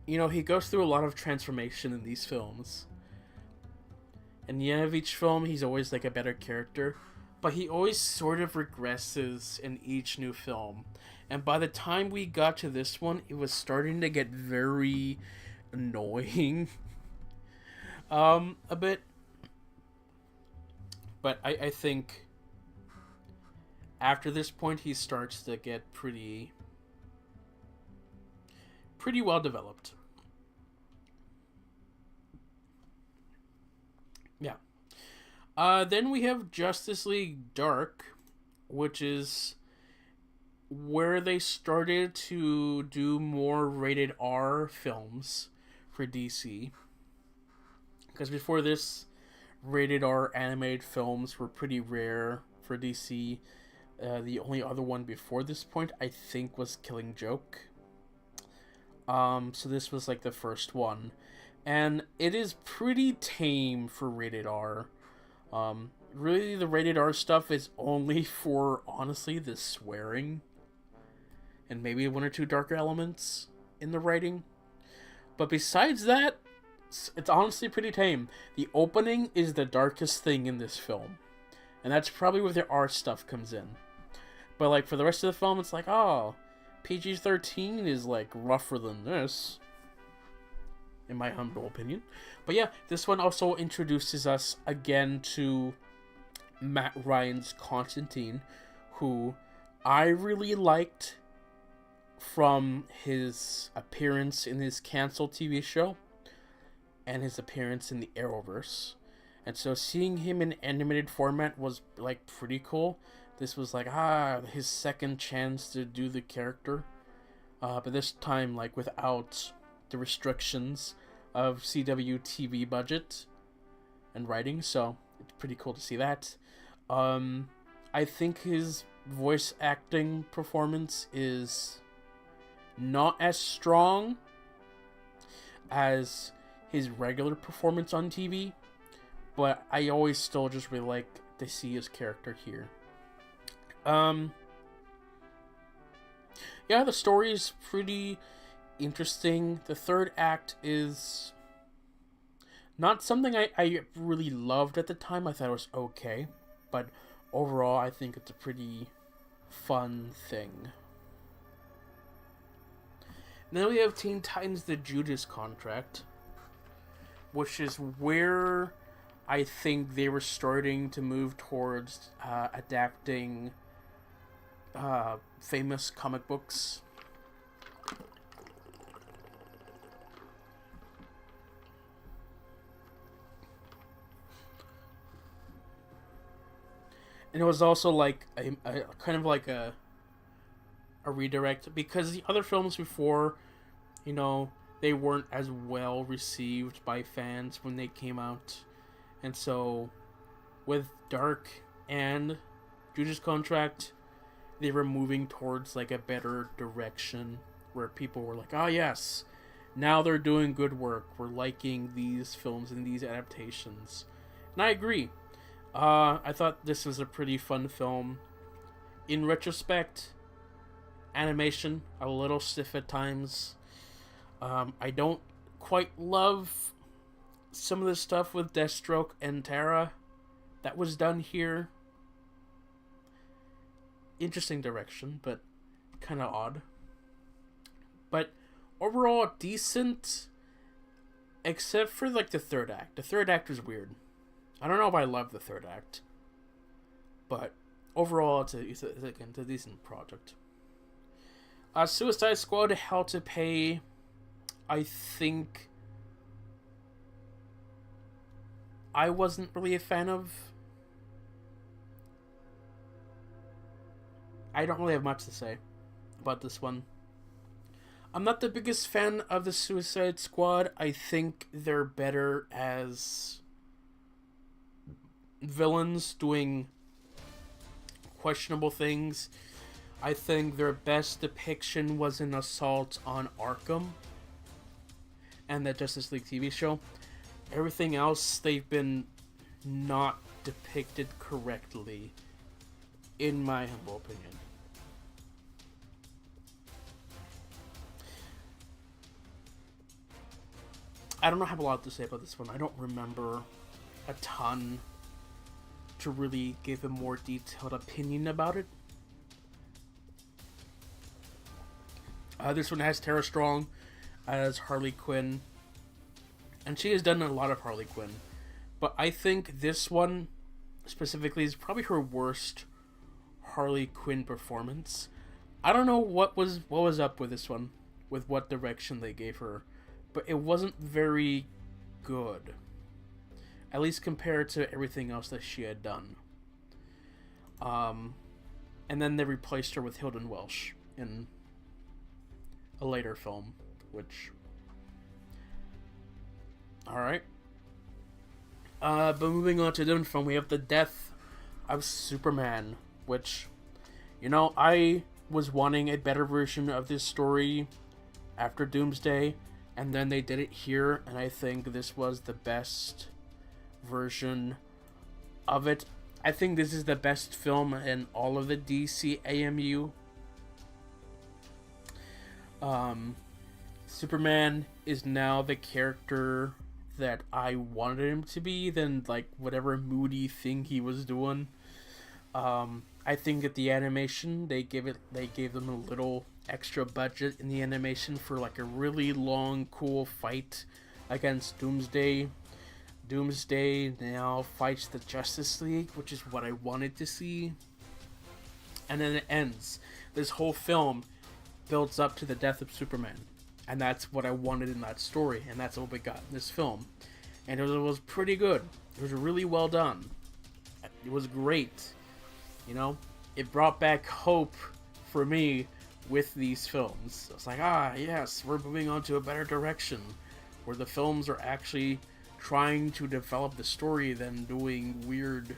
he goes through a lot of transformation in these films. In the end of each film, he's always like a better character, but he always sort of regresses in each new film. And by the time we got to this one, it was starting to get very annoying. A bit. But I think after this point, he starts to get pretty well developed. Yeah. Then we have Justice League Dark, which is where they started to do more rated R films for DC. Because before this, rated R animated films were pretty rare for DC. The only other one before this point, I think, was Killing Joke. So this was like the first one. And it is pretty tame for rated R. Really, the rated R stuff is only for, honestly, the swearing. And maybe one or two darker elements in the writing. But besides that, it's honestly pretty tame. The opening is the darkest thing in this film. And that's probably where the R stuff comes in. But like for the rest of the film, it's like, PG-13 is like rougher than this, in my humble opinion. But yeah, this one also introduces us again to Matt Ryan's Constantine, who I really liked from his appearance in his canceled TV show and his appearance in the Arrowverse. And so seeing him in animated format was like pretty cool. This was like his second chance to do the character, but this time like without the restrictions of CW TV budget and writing. So it's pretty cool to see that. I think his voice acting performance is not as strong as his regular performance on TV, but I always still just really like to see his character here. Yeah, the story is pretty interesting. The third act is not something I really loved at the time. I thought it was okay, but overall I think it's a pretty fun thing. And then we have Teen Titans The Judas Contract, which is where I think they were starting to move towards adapting famous comic books. And it was also like a kind of like a redirect, because the other films before, they weren't as well received by fans when they came out. And so with Dark and Judas Contract, they were moving towards like a better direction where people were like, oh yes, now they're doing good work. We're liking these films and these adaptations. And I agree. I thought this was a pretty fun film. In retrospect, animation, a little stiff at times. I don't quite love some of the stuff with Deathstroke and Tara that was done here. Interesting direction, but kind of odd. But overall, decent, except for like the third act. The third act was weird. I don't know if I love the third act, but overall, it's a decent project. Suicide Squad, Hell to Pay, I think I wasn't really a fan of. I don't really have much to say about this one. I'm not the biggest fan of the Suicide Squad. I think they're better as villains doing questionable things. I think their best depiction was in Assault on Arkham and the Justice League TV show. Everything else, they've been not depicted correctly, in my humble opinion. I don't have a lot to say about this one. I don't remember a ton to really give a more detailed opinion about it. This one has Tara Strong as Harley Quinn, and she has done a lot of Harley Quinn, but I think this one specifically is probably her worst Harley Quinn performance. I don't know what was up with this one, with what direction they gave her, but it wasn't very good, at least compared to everything else that she had done. And then they replaced her with Hilton Welsh in a later film, which, alright. But moving on to a different film, we have The Death of Superman, which, I was wanting a better version of this story after Doomsday, and then they did it here, and I think this was the best version of it. I think this is the best film in all of the DC AMU. Superman is now the character that I wanted him to be than like whatever moody thing he was doing. I think that the animation they gave them a little extra budget in the animation for like a really long cool fight against Doomsday. Doomsday now fights the Justice League, which is what I wanted to see. And then it ends. This whole film builds up to the death of Superman. And that's what I wanted in that story, and that's what we got in this film. And it was pretty good. It was really well done. It was great. You know, it brought back hope for me with these films. It's like, yes, we're moving on to a better direction, where the films are actually trying to develop the story than doing weird,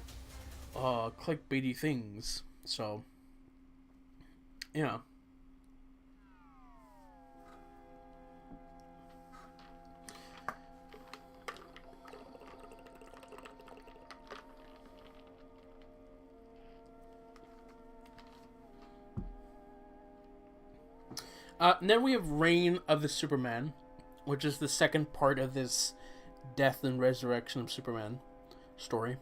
clickbaity things. So, yeah. Then we have Reign of the Superman, which is the second part of this death and resurrection of Superman story.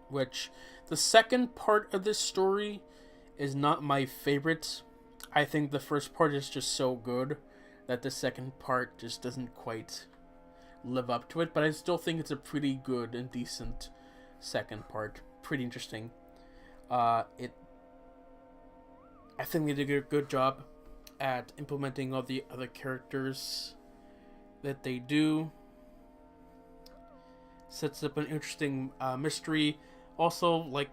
Which, the second part of this story is not my favorite. I think the first part is just so good that the second part just doesn't quite live up to it. But I still think it's a pretty good and decent second part. Pretty interesting. I think they did a good job at implementing all the other characters that they do. Sets up an interesting mystery. Also, like,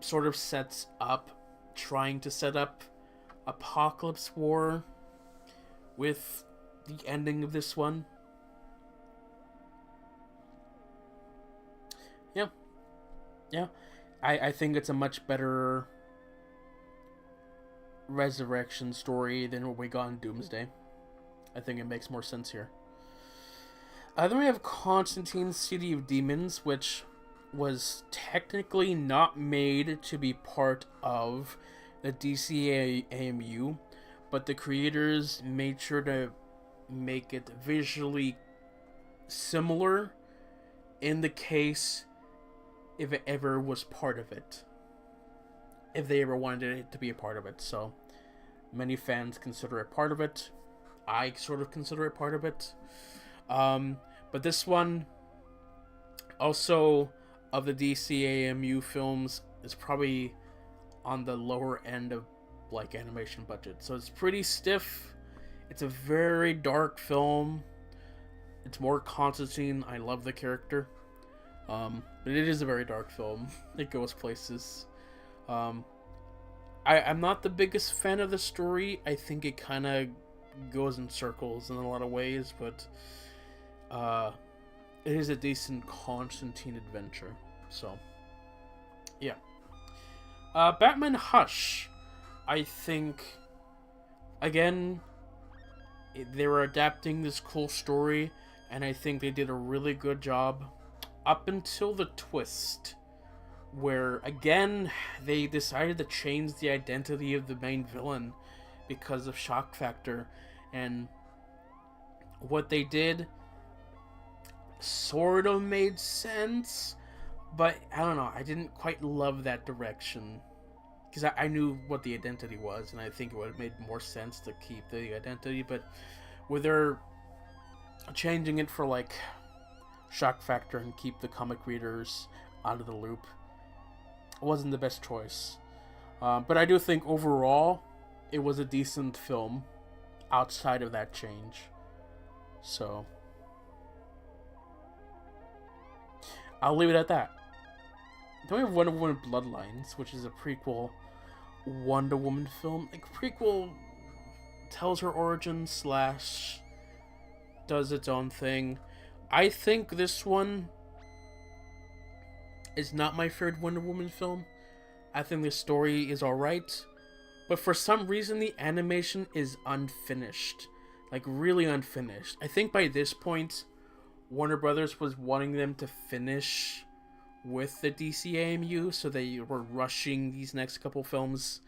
sort of trying to set up Apocalypse War with the ending of this one. Yeah. I think it's a much better resurrection story than what we got in Doomsday. I think it makes more sense here. Then we have Constantine, City of Demons, which was technically not made to be part of the DC AMU, but the creators made sure to make it visually similar in the case if it ever was part of it. If they ever wanted it to be a part of it. So many fans consider it part of it. I sort of consider it part of it. But this one, also of the DCAMU films, is probably on the lower end of like animation budget. So it's pretty stiff. It's a very dark film. It's more Constantine. I love the character. But it is a very dark film. It goes places. I'm not the biggest fan of the story. I think it kind of goes in circles in a lot of ways, but it is a decent Constantine adventure. So, yeah. Batman Hush. I think, again, they were adapting this cool story, and I think they did a really good job up until the twist, where, again, they decided to change the identity of the main villain because of shock factor, and what they did sort of made sense, but I don't know, I didn't quite love that direction, because I knew what the identity was, and I think it would have made more sense to keep the identity, but with their changing it for, like, shock factor and keep the comic readers out of the loop, it wasn't the best choice. But I do think overall it was a decent film outside of that change. So I'll leave it at that. Then we have Wonder Woman Bloodlines, which is a prequel Wonder Woman film. Like, prequel tells her origin / does its own thing. I think this one is not my favorite Wonder Woman film. I think the story is alright, but for some reason the animation is unfinished. Like, really unfinished. I think by this point, Warner Brothers was wanting them to finish with the DCAMU, so they were rushing these next couple films.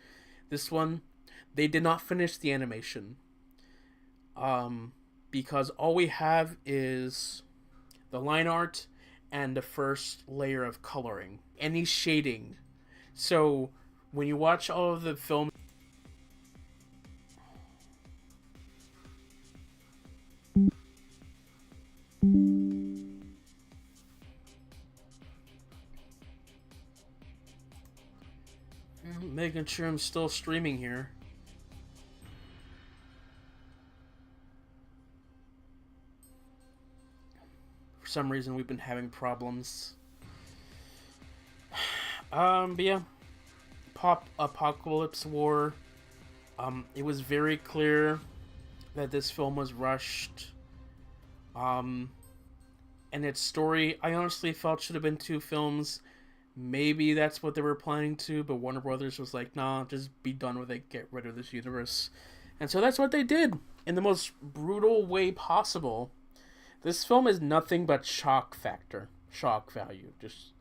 This one, they did not finish the animation. Because all we have is the line art and the first layer of coloring. Any shading. So, when you watch all of the film, making sure I'm still streaming here. some reason we've been having problems. But yeah, Pop Apocalypse War. It was very clear that this film was rushed. And its story, I honestly felt should have been two films. Maybe that's what they were planning to, but Warner Brothers was like, nah, just be done with it, get rid of this universe. And so that's what they did in the most brutal way possible. This film is nothing but shock value. Just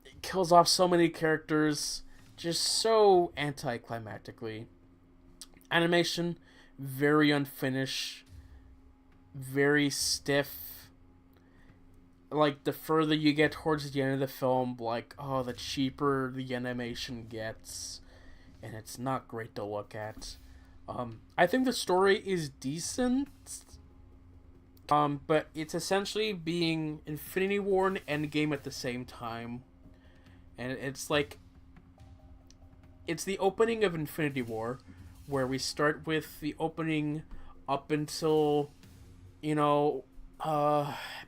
it kills off so many characters, just so anticlimactically. Animation, very unfinished, very stiff. Like, the further you get towards the end of the film, like, oh, the cheaper the animation gets, and it's not great to look at. I think the story is decent, but it's essentially being Infinity War and Endgame at the same time. And it's like, it's the opening of Infinity War, where we start with the opening up until, you know,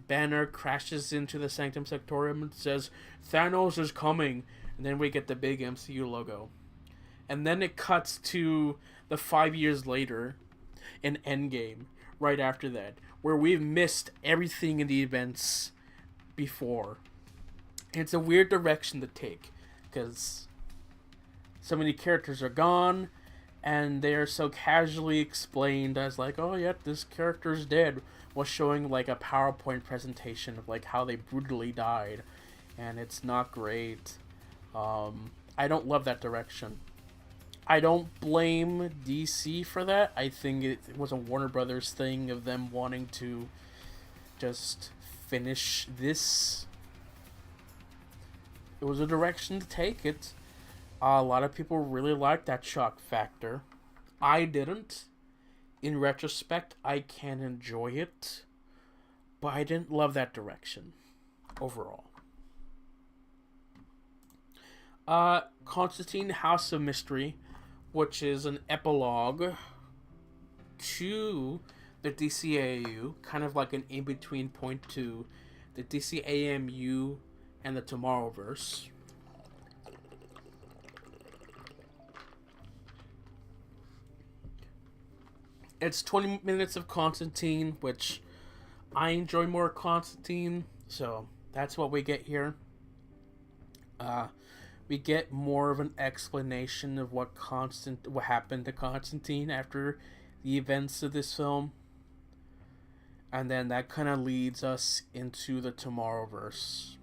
Banner crashes into the Sanctum Sanctorum and says, Thanos is coming. And then we get the big MCU logo. And then it cuts to the 5 years later in Endgame, right after that, where we've missed everything in the events before. And it's a weird direction to take, because so many characters are gone, and they are so casually explained as like, oh yeah, this character's dead, while showing like a PowerPoint presentation of like how they brutally died, and it's not great. I don't love that direction. I don't blame DC for that. I think it was a Warner Brothers thing of them wanting to just finish this. It was a direction to take it. A lot of people really liked that shock factor. I didn't. In retrospect, I can enjoy it, but I didn't love that direction overall. Constantine House of Mystery, which is an epilogue to the DCAU, kind of like an in-between point to the DCAMU and the Tomorrowverse. It's 20 minutes of Constantine, which I enjoy more Constantine, so that's what we get here. We get more of an explanation of what happened to Constantine after the events of this film. And then that kind of leads us into the Tomorrowverse.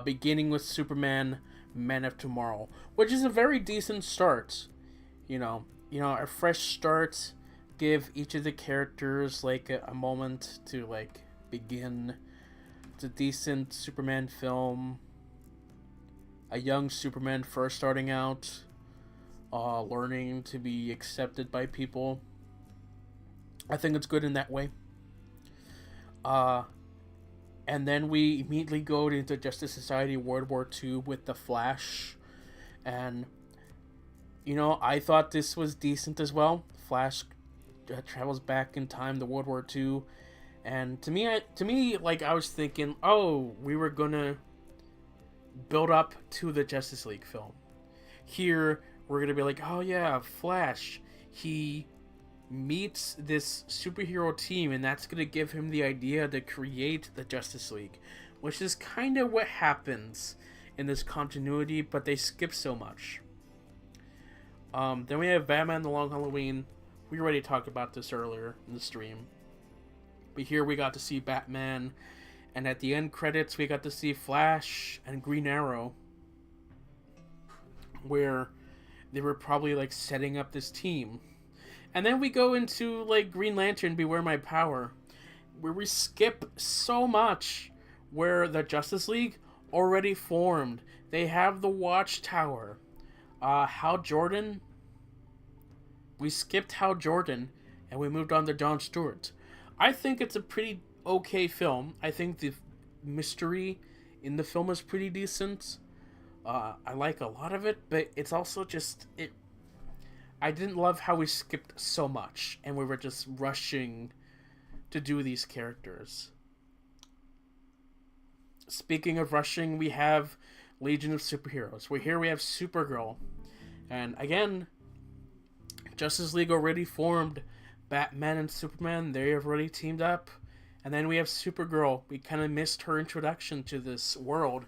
Beginning with Superman, Men of Tomorrow, which is a very decent start. You know, a fresh start. Give each of the characters like a moment to like begin. It's a decent Superman film. A young Superman first starting out, learning to be accepted by people. I think it's good in that way. And then we immediately go into Justice Society World War II with The Flash. And, I thought this was decent as well. Flash travels back in time to World War II. And to me, I was thinking, oh, we were gonna build up to the Justice League film. Here, we're gonna be like, oh yeah, Flash, he meets this superhero team, and that's gonna give him the idea to create the Justice League, which is kind of what happens in this continuity, but they skip so much. Then we have Batman The Long Halloween. We already talked about this earlier in the stream. But here we got to see Batman, and at the end credits we got to see Flash and Green Arrow, where they were probably like setting up this team. And then we go into like Green Lantern Beware My Power, where we skip so much, where the Justice League already formed. They have the Watchtower. Hal Jordan. We skipped Hal Jordan and we moved on to John Stewart. I think it's a pretty okay film. I think the mystery in the film is pretty decent. I like a lot of it, but it's also just I didn't love how we skipped so much and we were just rushing to do these characters. Speaking of rushing, we have Legion of Superheroes. Here we have Supergirl. And again, Justice League already formed. Batman and Superman, they have already teamed up. And then we have Supergirl. We kind of missed her introduction to this world.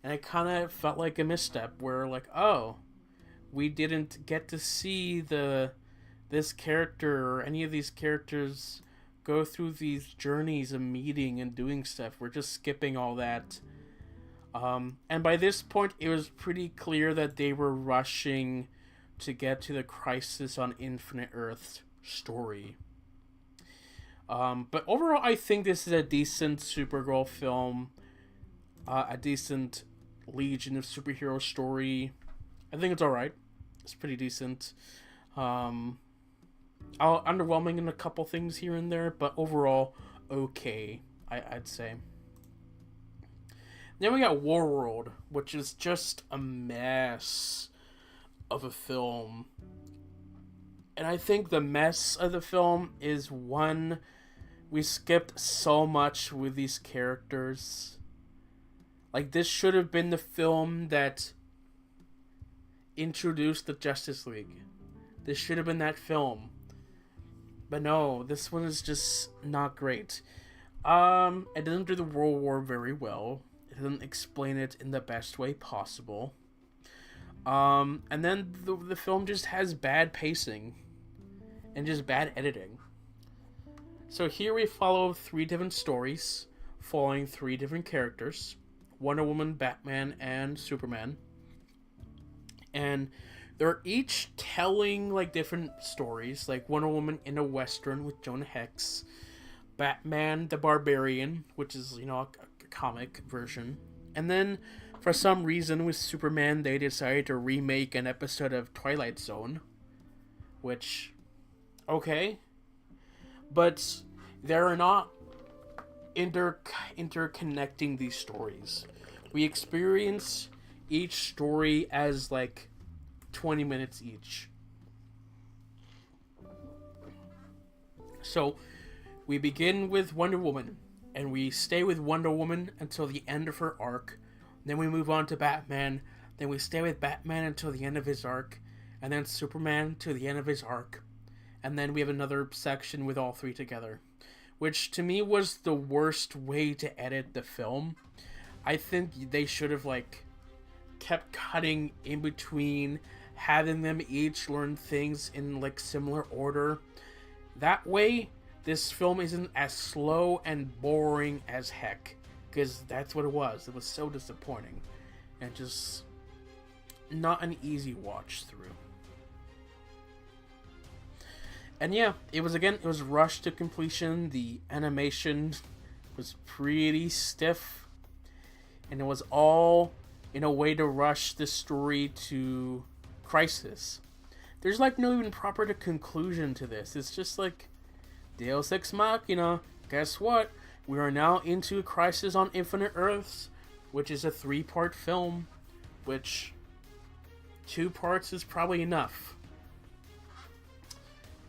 And it kind of felt like a misstep where, like, oh, we didn't get to see this character or any of these characters go through these journeys of meeting and doing stuff. We're just skipping all that. And by this point, it was pretty clear that they were rushing to get to the Crisis on Infinite Earths story. But overall, I think this is a decent Supergirl film. A decent Legion of Superhero story. I think it's alright. It's pretty decent. Underwhelming in a couple things here and there, but overall, okay, I'd say. Then we got Warworld, which is just a mess of a film. And I think the mess of the film is, one, we skipped so much with these characters. Like, this should have been the film that introduced the Justice League. This should have been that film. But no, this one is just not great. It doesn't do the World War very well. It doesn't explain it in the best way possible. And then the film just has bad pacing. And just bad editing. So here we follow 3 different stories, following 3 different characters. Wonder Woman, Batman, and Superman. And they're each telling, like, different stories. Like, Wonder Woman in a Western with Jonah Hex. Batman the Barbarian, which is, you know, a comic version. And then, for some reason, with Superman, they decided to remake an episode of Twilight Zone. Which, okay. But they're not interconnecting these stories. We experience each story as, like, 20 minutes each. So, we begin with Wonder Woman, and we stay with Wonder Woman until the end of her arc. Then we move on to Batman, then we stay with Batman until the end of his arc, and then Superman to the end of his arc. And then we have another section with all 3 together, which to me was the worst way to edit the film. I think they should have, like, kept cutting in between, having them each learn things in, like, similar order. That way, this film isn't as slow and boring as heck, because that's what it was. It was so disappointing, and just not an easy watch through. And yeah, it was rushed to completion. The animation was pretty stiff, and it was all in a way to rush the story to Crisis. There's, like, no even proper conclusion to this. It's just like, Deus Ex Machina, guess what? We are now into Crisis on Infinite Earths, which is a 3-part film, which 2 parts is probably enough.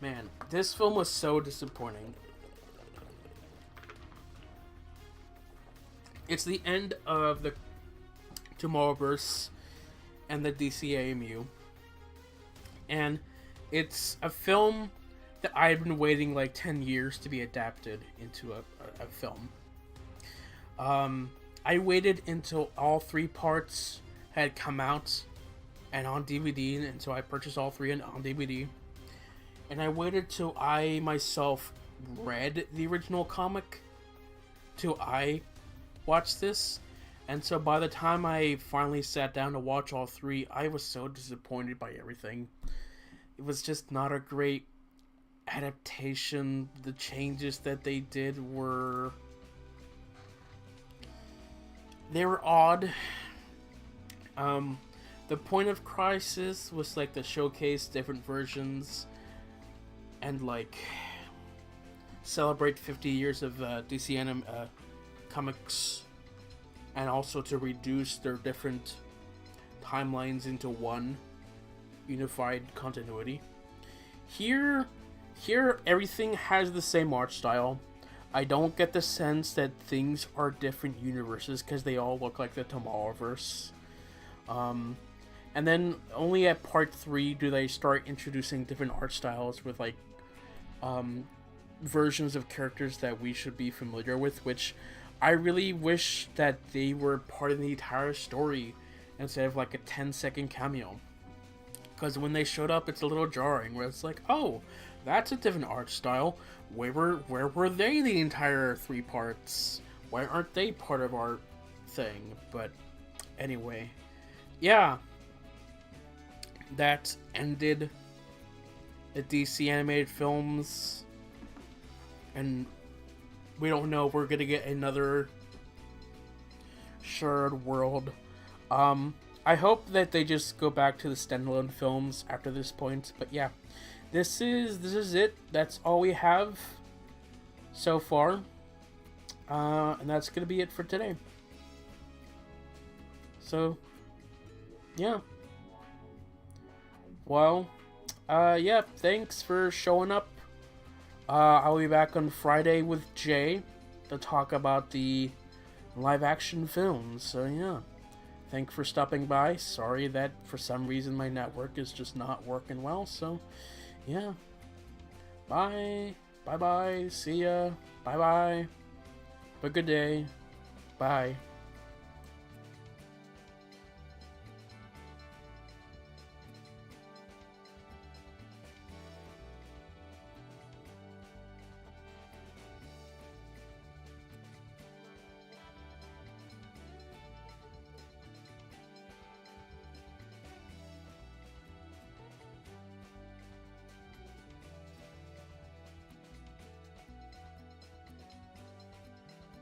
Man, this film was so disappointing. It's the end of the Tomorrowverse and the DCAMU. And it's a film that I've been waiting like 10 years to be adapted into a film. I waited until all 3 parts had come out and on DVD, and so I purchased all 3 on DVD. And I waited till I myself read the original comic till I watched this. And so by the time I finally sat down to watch all 3, I was so disappointed by everything. It was just not a great adaptation. The changes that they did were odd. The point of Crisis was, like, to showcase different versions and, like, celebrate 50 years of DC comics, and also to reduce their different timelines into one unified continuity. Here everything has the same art style. I don't get the sense that things are different universes because they all look like the Tomorrowverse. And then only at part 3 do they start introducing different art styles with like versions of characters that we should be familiar with, which I really wish that they were part of the entire story instead of like a 10-second cameo. Because when they showed up, it's a little jarring where it's like, oh, that's a different art style. Where were they the entire 3 parts? Why aren't they part of our thing? But anyway, yeah, that ended the DC animated films, and we don't know if we're gonna get another shared world. I hope that they just go back to the standalone films after this point. But yeah, this is it. That's all we have so far, and that's gonna be it for today. So yeah, well, yeah, thanks for showing up. I'll be back on Friday with Jay to talk about the live action films. So yeah, thanks for stopping by. Sorry that for some reason my network is just not working well. So yeah, bye, bye bye, see ya, bye bye, have a good day, bye.